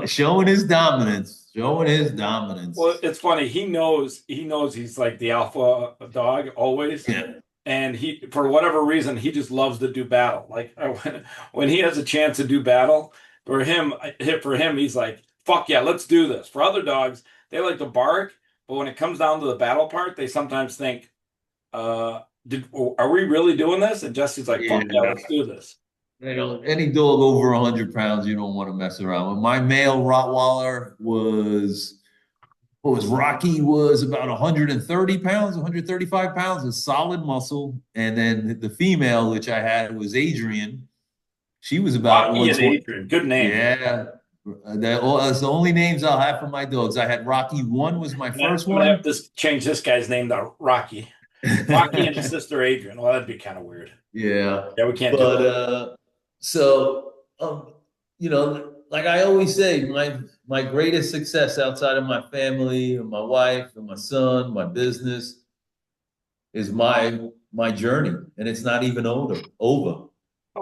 Showing his dominance, showing his Well, dominance. it's funny. He knows he's like the alpha dog always, Yeah. and he for whatever reason he just loves to do battle. Like when he has a chance to do battle, for him he's like, "Fuck yeah, let's do this." For other dogs, they like to bark, but when it comes down to the battle part, they sometimes think, are we really doing this?" And Jesse's like, "Fuck yeah, Yeah. let's do this." You know, any dog over 100 pounds, you don't want to mess around with. My male Rottweiler was, what was Rocky was about 130 pounds, 135 pounds of solid muscle. And then the female, which I had, was Adrian. She was about Rocky and 120. Adrian, good names. Yeah. That's the only names I'll have for my dogs. I had Rocky one was my first I'm gonna have one. to change this guy's name to Rocky. Rocky and his sister Adrian. Well, that'd be kind of weird. Yeah. Yeah, we can't do But that. so you know, like I always say, my greatest success outside of my family and my wife and my son, my business is my journey. And it's not even over. Oh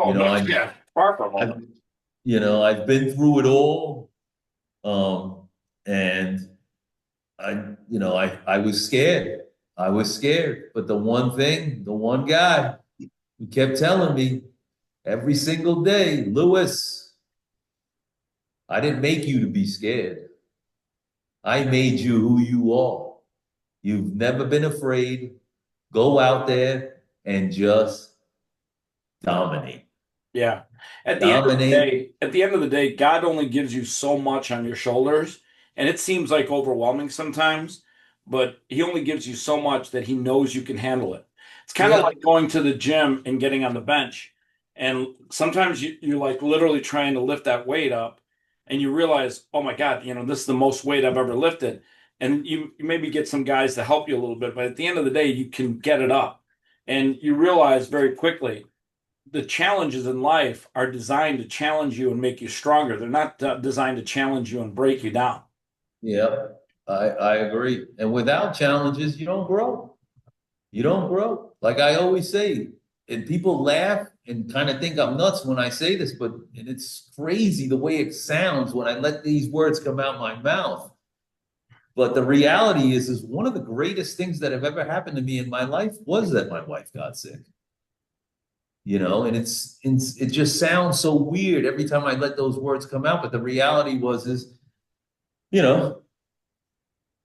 You know, no, yeah, far from I've over. I've been through it all. And I was scared. I was scared. But the one thing, the one guy who kept telling me every single day, Lewis, I didn't make you to be scared. I made you who you are. You've never been afraid. Go out there and just dominate. Yeah. Dominate. At the end of the day, God only gives you so much on your shoulders, and it seems like overwhelming sometimes, but he only gives you so much that he knows you can handle it. It's kind of Yep. like going to the gym and getting on the bench. And sometimes you're like literally trying to lift that weight up, and you realize, oh my God, this is the most weight I've ever lifted. And you maybe get some guys to help you a little bit, but at the end of the day, you can get it up. And you realize very quickly the challenges in life are designed to challenge you and make you stronger. They're not designed to challenge you and break you down. Yep. I agree. And without challenges, you don't grow. You don't grow. Like I always say, and people laugh and kind of think I'm nuts when I say this, but and it's crazy the way it sounds when I let these words come out my mouth. But the reality is one of the greatest things that have ever happened to me in my life was that my wife got sick. And it just sounds so weird every time I let those words come out. But the reality is, you know,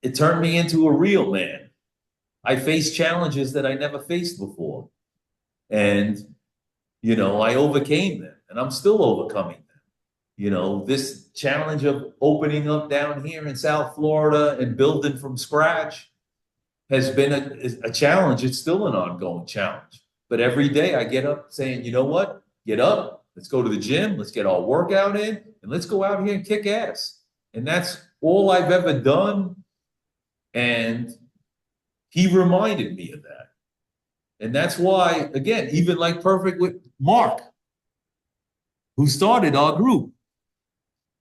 it turned me into a real man. I faced challenges that I never faced before. And, I overcame them and I'm still overcoming them. This challenge of opening up down here in South Florida and building from scratch has been a challenge. It's still an ongoing challenge. But every day I get up saying, you know what? Get up. Let's go to the gym. Let's get our workout in and let's go out here and kick ass. And that's all I've ever done. And he reminded me of that. And that's why, again, even like perfect with Mark, who started our group.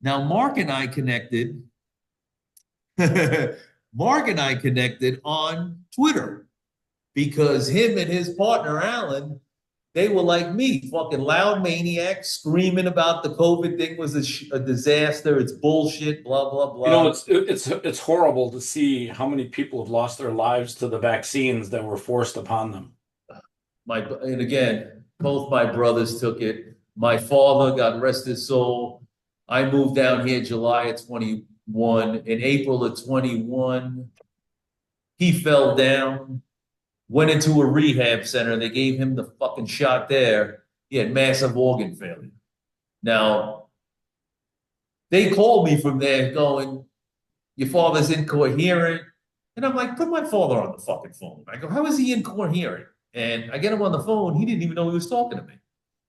Now, Mark and I connected. Mark and I connected on Twitter because him and his partner Alan, they were like me, fucking loud maniacs, screaming about the COVID thing was a disaster. It's bullshit. Blah blah blah. It's horrible to see how many people have lost their lives to the vaccines that were forced upon them. And again, both my brothers took it. My father, God rest his soul. I moved down here July of 21. In April of 21, He fell down, went into a rehab center. They gave him the fucking shot there. He had massive organ failure. Now, they called me from there going, your father's incoherent. And I'm like, put my father on the fucking phone. I go, how is he incoherent? And I get him on the phone. He didn't even know he was talking to me.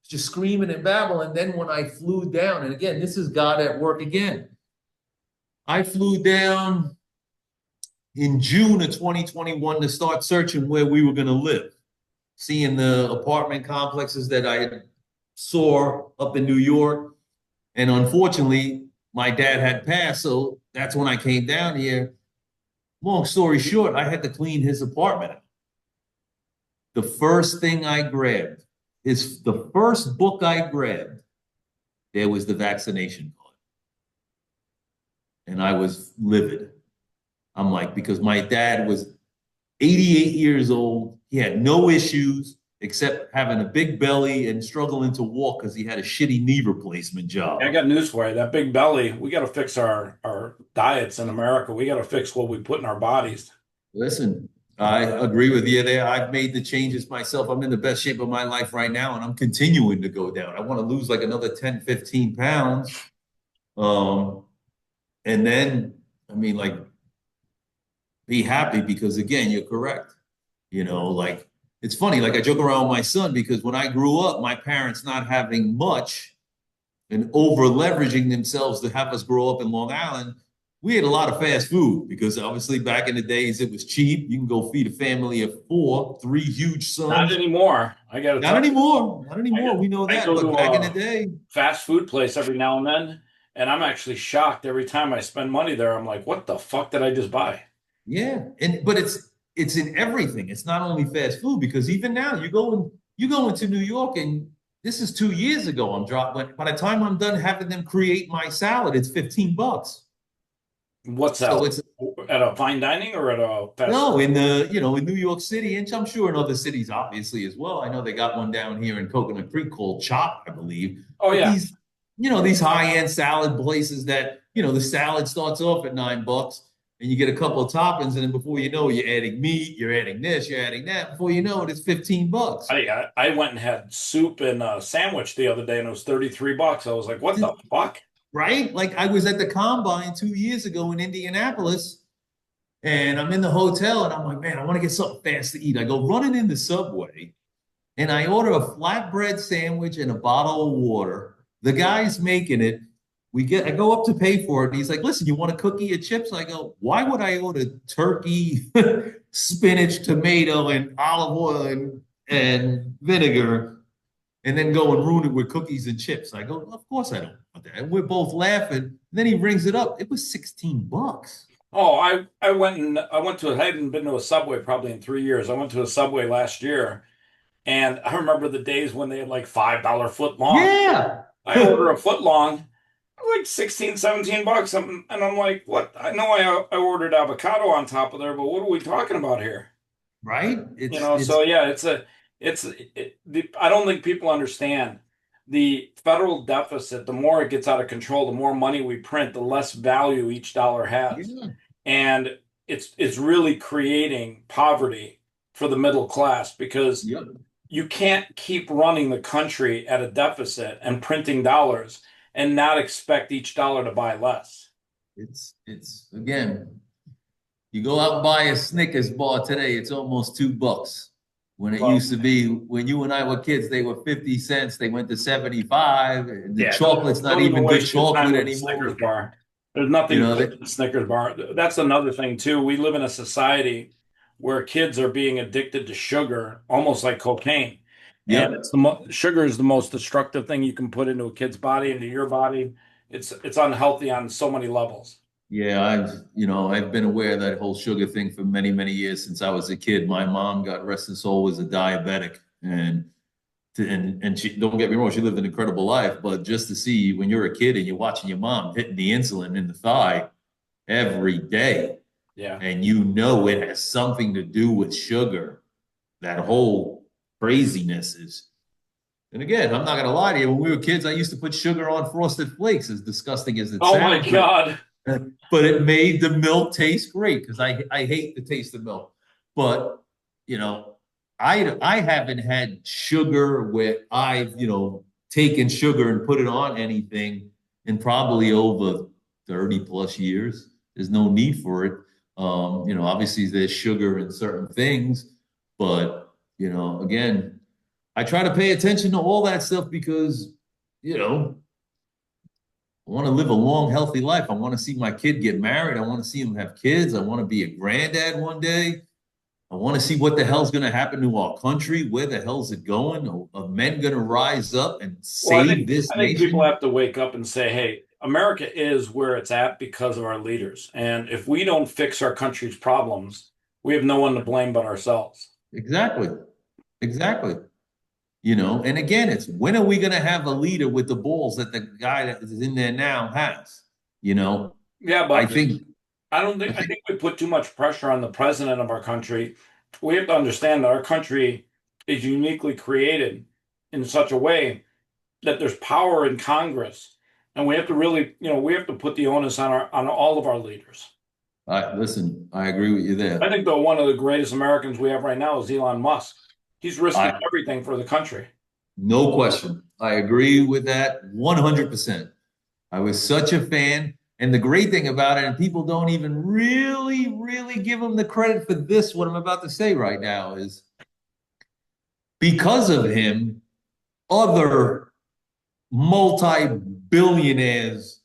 He's just screaming and babbling. Then when I flew down, and again, this is God at work again. I flew down in June of 2021 to start searching where we were going to live, seeing the apartment complexes that I had saw up in New York. And unfortunately, my dad had passed. So that's when I came down here. Long story short, I had to clean his apartment out. The first thing I grabbed is the first book I grabbed. There was the vaccination card. And I was livid. I'm like, because my dad was 88 years old. He had no issues except having a big belly and struggling to walk because he had a shitty knee replacement job. I got news for you. That big belly, we got to fix our diets in America. We got to fix what we put in our bodies. Listen, I agree with you there. I've made the changes myself. I'm in the best shape of my life right now, and I'm continuing to go down. I want to lose like another 10, 15 pounds. Um, and then, I mean, like, be happy because, again, you're correct. You know, like, it's funny, like, I joke around with my son because when I grew up, my parents not having much and over leveraging themselves to have us grow up in Long Island, we ate a lot of fast food because obviously back in the days it was cheap. You can go feed a family of four, three huge Not sons. anymore. I got to Not tell you, anymore. Not I anymore. get, We know I that. go But to back in the a day, fast food place every now and then, and I'm actually shocked every time I spend money there. I'm like, what the fuck did I just buy? yeah. And but it's in everything. It's not only fast food because even now you go into New York and this is 2 years ago. I'm dropping. By the time I'm done having them create my salad, it's $15. What's So that? it's At a fine dining or at a fast food? no, in the, in New York City, and I'm sure in other cities, obviously, as well. I know they got one down here in Coconut Creek called Chop, I believe. Oh But yeah. these high-end salad places that, the salad starts off at $9 and you get a couple of toppings, and then before you know it, you're adding meat, you're adding this, you're adding that. Before you know it, it's $15. I went and had soup and a sandwich the other day and it was 33 bucks. I was like, what the fuck? Right? Like I was at the Combine 2 years ago in Indianapolis. And I'm in the hotel and I'm like, man, I want to get something fast to eat. I go running in the Subway and I order a flatbread sandwich and a bottle of water. The guy's making it. I go up to pay for it. And he's like, listen, you want a cookie or chips? I go, why would I order turkey, spinach, tomato, and olive oil and vinegar and then go and ruin it with cookies and chips? I go, of course I don't want that. And we're both laughing. And then he rings it up. It was $16. Oh, I went to I hadn't been to a Subway probably in 3 years. I went to a Subway last year and I remember the days when they had like $5 foot long. Yeah. I order a foot long, like 16, 17 bucks. And I'm like, what? I know I ordered avocado on top of there, but what are we talking about here? Right? So yeah, I don't think people understand the federal deficit. The more it gets out of control, the more money we print, the less value each dollar has. Yeah. And it's really creating poverty for the middle class because Yep. you can't keep running the country at a deficit and printing dollars and not expect each dollar to buy less. It's again, you go out and buy a Snickers bar today, it's almost $2. When it Well, used to be, when you and I were kids, they were 50 cents, they went to 75, and the yeah, chocolate's not don't even even good waste your time chocolate with the Snickers anymore. bar. There's You nothing know, good to the Snickers bar. That's another thing too. We live in a society where kids are being addicted to sugar, almost like cocaine. And yep. sugar is the most destructive thing you can put into a kid's body, into your body. It's unhealthy on so many levels. Yeah, I've been aware of that whole sugar thing for many, many years since I was a kid. My mom, God rest her soul, was a diabetic, and she, don't get me wrong, she lived an incredible life. But just to see when you're a kid and you're watching your mom hitting the insulin in the thigh every day, Yeah. and it has something to do with sugar, that whole craziness is. And again, I'm not gonna lie to you. When we were kids, I used to put sugar on Frosted Flakes, as disgusting as it Oh my sounds. But God. but it made the milk taste great because I hate the taste of milk. But you know, I haven't had sugar where I've taken sugar and put it on anything in probably over 30 plus years. There's no need for it. Obviously there's sugar in certain things, but again, I try to pay attention to all that stuff because you know I want to live a long, healthy life. I want to see my kid get married. I want to see him have kids. I want to be a granddad one day. I want to see what the hell's going to happen to our country. Where the hell's it going? Are men going to rise up and Well, save this I think people nation? have to wake up and say, hey, America is where it's at because of our leaders. And if we don't fix our country's problems, we have no one to blame but ourselves. Exactly. Exactly. And again, it's when are we going to have a leader with the balls that the guy that is in there now has? You know, Yeah, I but think, I I think, think we put too much pressure on the president of our country. We have to understand that our country is uniquely created in such a way that there's power in Congress. And we have to really, we have to put the onus on all of our leaders. listen, I agree with you I there. think though one of the greatest Americans we have right now is Elon Musk. He's risking I everything for the country. No question. I agree with that 100%. I was such a fan. And the great thing about it, and people don't even really, really give him the credit for this, what I'm about to say right now, is because of him, other multi billionaires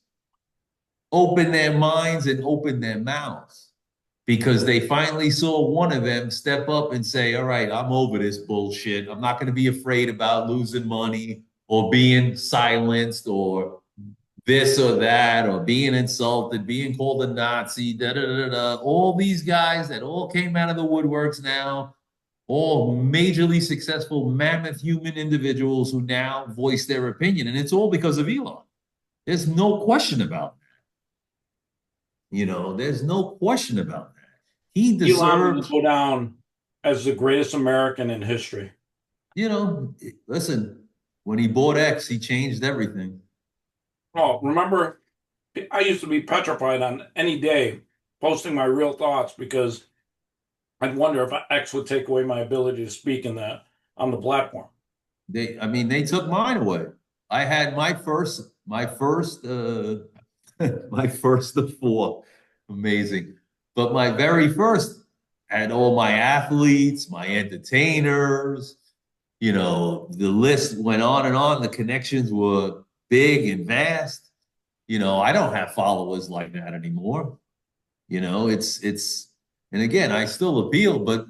open their minds and open their mouths because they finally saw one of them step up and say, all right, I'm over this bullshit. I'm not going to be afraid about losing money or being silenced or this or that or being insulted, being called a Nazi, da da da da. All these guys that all came out of the woodworks now, all majorly successful mammoth human individuals who now voice their opinion. And it's all because of Elon. There's no question about that. There's no question about that. He Elon will deserves, go down as the greatest American in history. you know, listen, when he bought X, he changed everything. Oh, remember, I used to be petrified on any day posting my real thoughts because I'd wonder if X would take away my ability to speak in that on the platform. I mean, they took mine away. I had my first of four. Amazing. But my very first had all my athletes, my entertainers, the list went on and on. The connections were big and vast. I don't have followers like that anymore. And again, I still appeal, but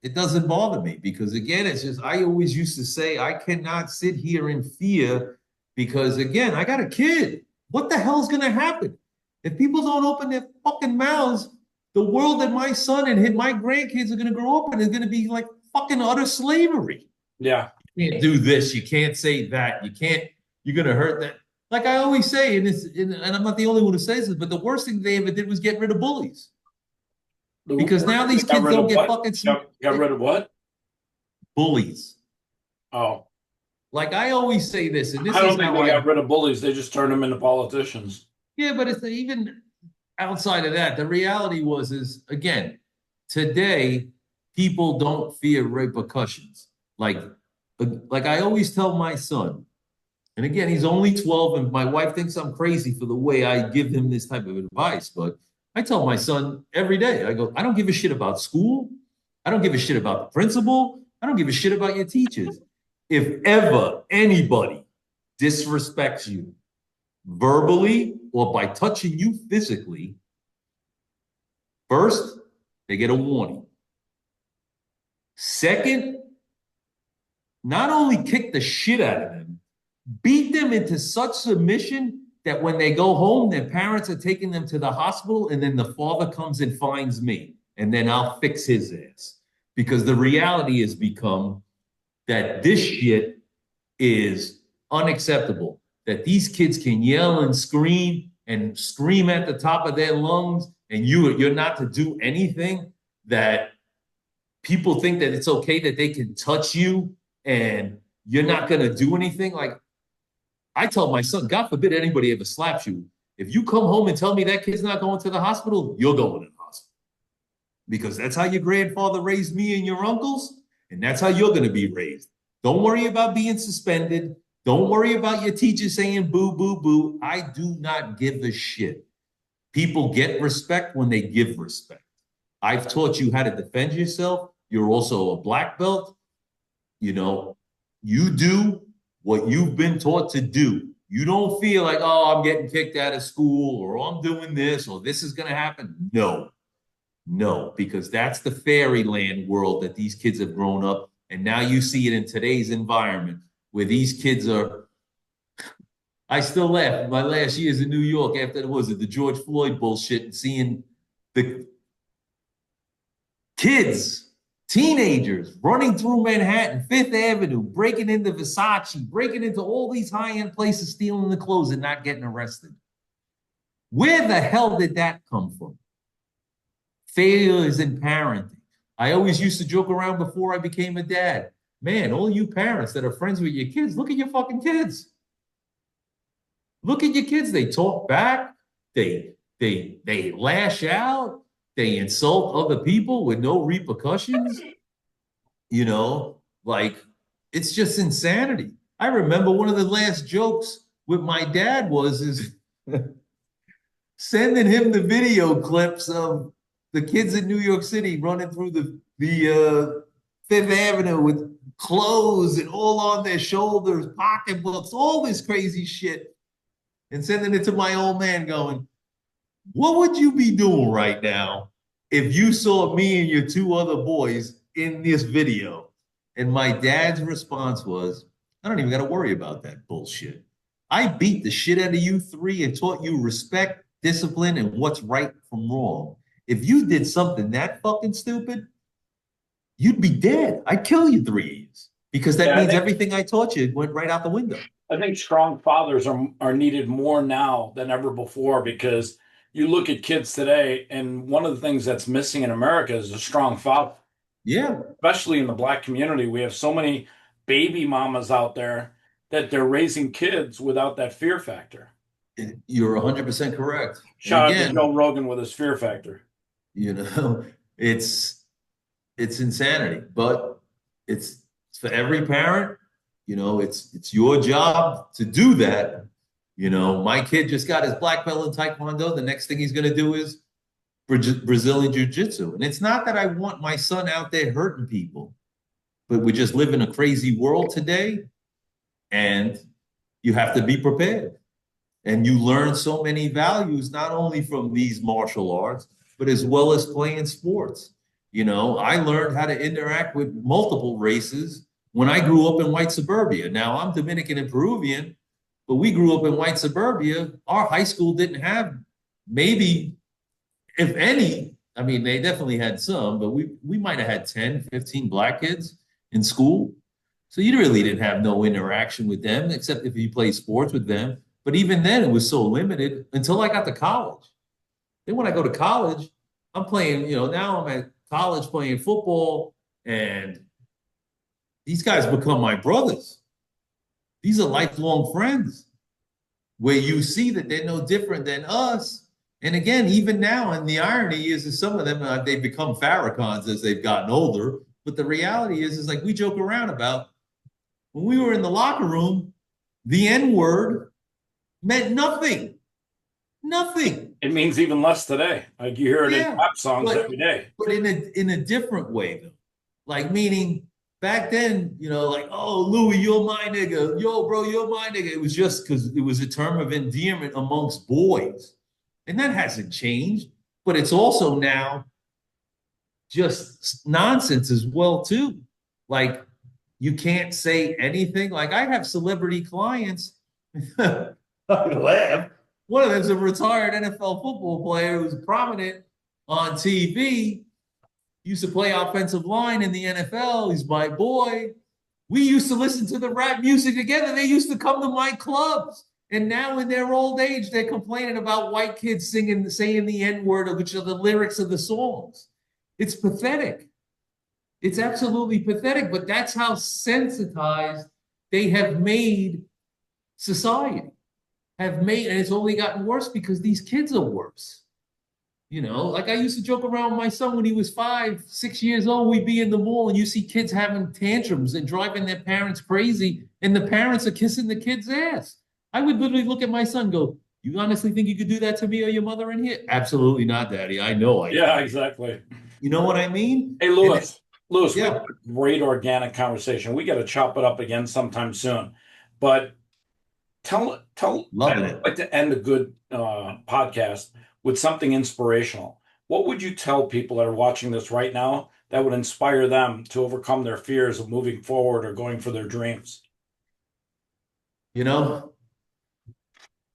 it doesn't bother me because again, it's just I always used to say I cannot sit here in fear because again, I got a kid. What the hell's gonna happen? If people don't open their fucking mouths, the world that my son and my grandkids are gonna grow up in is gonna be like fucking utter slavery. Yeah. You can't do this, you can't say that, you're gonna hurt that. Like I always say, and I'm not the only one who says this, but the worst thing they ever did was get rid of bullies. Because now They these got kids rid don't of get what? fucking Got rid of what? bullies. Oh, Like I always say this, and I this is don't think how they got rid of bullies. They just turned them into politicians. yeah, but it's even outside of that, the reality is again, today people don't fear repercussions. Like I always tell my son, and again, he's only 12, and my wife thinks I'm crazy for the way I give him this type of advice. But I tell my son every day, I go, I don't give a shit about school. I don't give a shit about the principal. I don't give a shit about your teachers. If ever anybody disrespects you verbally or by touching you physically, first, they get a warning. Second, not only kick the shit out of them, beat them into such submission that when they go home, their parents are taking them to the hospital, and then the father comes and finds me, and then I'll fix his ass. Because the reality has become that this shit is unacceptable. That these kids can yell and scream at the top of their lungs, and you're not to do anything. That people think that it's okay that they can touch you and you're not going to do anything. Like I tell my son, God forbid anybody ever slaps you. If you come home and tell me that kid's not going to the hospital, you're going to the hospital because that's how your grandfather raised me and your uncles, and that's how you're going to be raised. Don't worry about being suspended. Don't worry about your teacher saying boo, boo, boo. I do not give a shit. People get respect when they give respect. I've taught you how to defend yourself. You're also a black belt. You know, you do what you've been taught to do. You don't feel like, oh, I'm getting kicked out of school or I'm doing this or this is going to happen. No, no, because that's the fairyland world that these kids have grown up. And now you see it in today's environment where these kids are. I still laugh. My last years in New York after the George Floyd bullshit and seeing the kids, teenagers running through Manhattan, Fifth Avenue, breaking into Versace, breaking into all these high-end places, stealing the clothes and not getting arrested. Where the hell did that come from? Failures in parenting. I always used to joke around before I became a dad. Man, all you parents that are friends with your kids, look at your fucking kids. Look at your kids. They talk back. They lash out. They insult other people with no repercussions. You know, like it's just insanity. I remember one of the last jokes with my dad is sending him the video clips of the kids in New York City running through the Fifth Avenue with clothes and all on their shoulders, pocketbooks, all this crazy shit, and sending it to my old man going, what would you be doing right now if you saw me and your two other boys in this video? And my dad's response was, I don't even got to worry about that bullshit. I beat the shit out of you three and taught you respect, discipline, and what's right from wrong. If you did something that fucking stupid, you'd be dead. I'd kill you 3 years because that Yeah, means everything I taught you went right out the window. I think strong fathers are needed more now than ever before because you look at kids today, and one of the things that's missing in America is a strong father, Yeah, especially in the black community. We have so many baby mamas out there that they're raising kids without that fear factor. you're 100% correct. And Shout out to again, Joe Rogan with his fear factor. you know, it's it's insanity, but it's for every parent. You know, it's your job to do that. You know, my kid just got his black belt in Taekwondo. The next thing he's going to do is Brazilian Jiu-Jitsu. And it's not that I want my son out there hurting people, but we just live in a crazy world today, and you have to be prepared. And you learn so many values, not only from these martial arts, but as well as playing sports. You know, I learned how to interact with multiple races when I grew up in white suburbia. Now I'm Dominican and Peruvian, but we grew up in white suburbia. Our high school didn't have maybe, if any, I mean, they definitely had some, but we might have had 10, 15 black kids in school. So you really didn't have no interaction with them, except if you played sports with them. But even then, it was so limited until I got to college. Then when I go to college, I'm playing, now I'm at college playing football, and these guys become my brothers. These are lifelong friends where you see that they're no different than us. And again, even now, and the irony is that some of them, they've become Farrakhan's as they've gotten older. But the reality is like we joke around about when we were in the locker room, the N word meant nothing. Nothing. It means even less today. Like you hear it in Yeah. rap songs every day. But in a different way, though. Like meaning back then, like, oh, Louis, you're my nigga. Yo, bro, you're my nigga. It was just because it was a term of endearment amongst boys. And that hasn't changed. But it's also now just nonsense as well, too. Like you can't say anything. Like I have celebrity clients. I laugh. One of them's a retired NFL football player who's prominent on TV. Used to play offensive line in the NFL. He's my boy. We used to listen to the rap music together. They used to come to my clubs. And now in their old age, they're complaining about white kids saying the N-word, which are the lyrics of the songs. It's pathetic. It's absolutely pathetic, but that's how sensitized they have made society. have made, and it's only gotten worse because these kids are worse. You know, like I used to joke around with my son when he was 5, 6 years old. We'd be in the mall and you see kids having tantrums and driving their parents crazy, and the parents are kissing the kid's ass. I would literally look at my son and go, "You honestly think you could do that to me or your mother in here?" Absolutely not, Daddy. I know I Yeah, can't. exactly. You know what I mean? Hey, And it, Lewis, we had yeah, a great organic conversation. We got to chop it up again sometime soon. But I'd loving it. like to end a good podcast with something inspirational. What would you tell people that are watching this right now that would inspire them to overcome their fears of moving forward or going for their dreams? You know,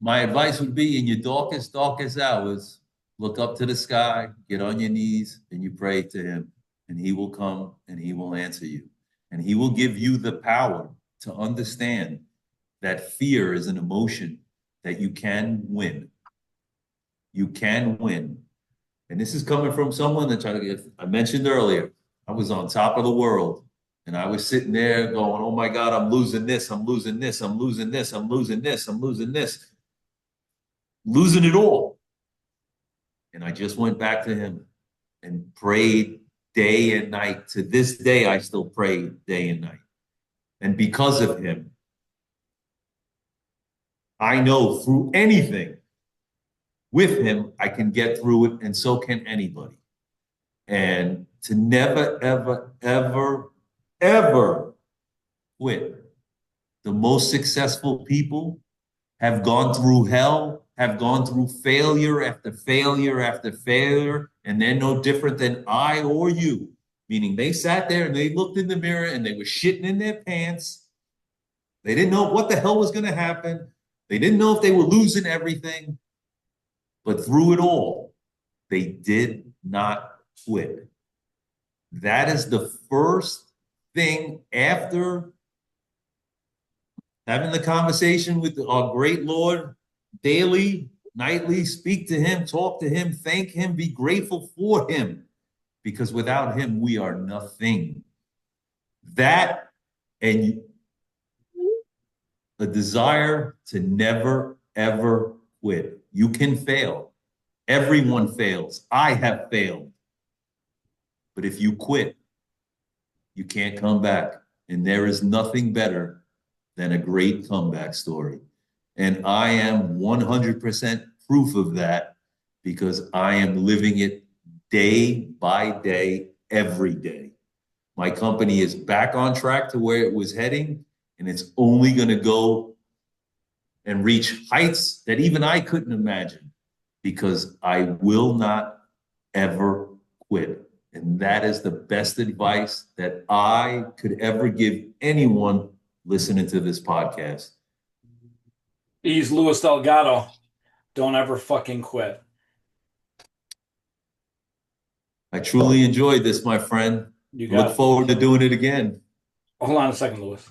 my advice would be in your darkest hours, look up to the sky, get on your knees, and you pray to him, and he will come and he will answer you. And he will give you the power to understand that fear is an emotion that you can win. You can win. And this is coming from someone that tried to get, I mentioned earlier, I was on top of the world. And I was sitting there going, oh my God, I'm losing this, I'm losing this, I'm losing this, I'm losing this, I'm losing this, losing it all. And I just went back to him and prayed day and night. To this day, I still pray day and night. And because of him, I know through anything, with him, I can get through it, and so can anybody. And to never, ever, ever, ever quit. The most successful people have gone through hell, have gone through failure after failure after failure, and they're no different than I or you. Meaning they sat there and they looked in the mirror and they were shitting in their pants. They didn't know what the hell was going to happen. They didn't know if they were losing everything. But through it all, they did not quit. That is the first thing after having the conversation with our great Lord daily, nightly, speak to him, talk to him, thank him, be grateful for him, because without him, we are nothing. That and a desire to never, ever quit. You can fail. Everyone fails. I have failed. But if you quit, you can't come back. And there is nothing better than a great comeback story. And I am 100% proof of that because I am living it day by day, every day. My company is back on track to where it was heading, and it's only going to go and reach heights that even I couldn't imagine because I will not ever quit. And that is the best advice that I could ever give anyone listening to this podcast. He's Lewis Salgado. Don't ever fucking quit. I truly enjoyed this, my friend. You Look got it. forward to doing it again. Hold on a second, Lewis.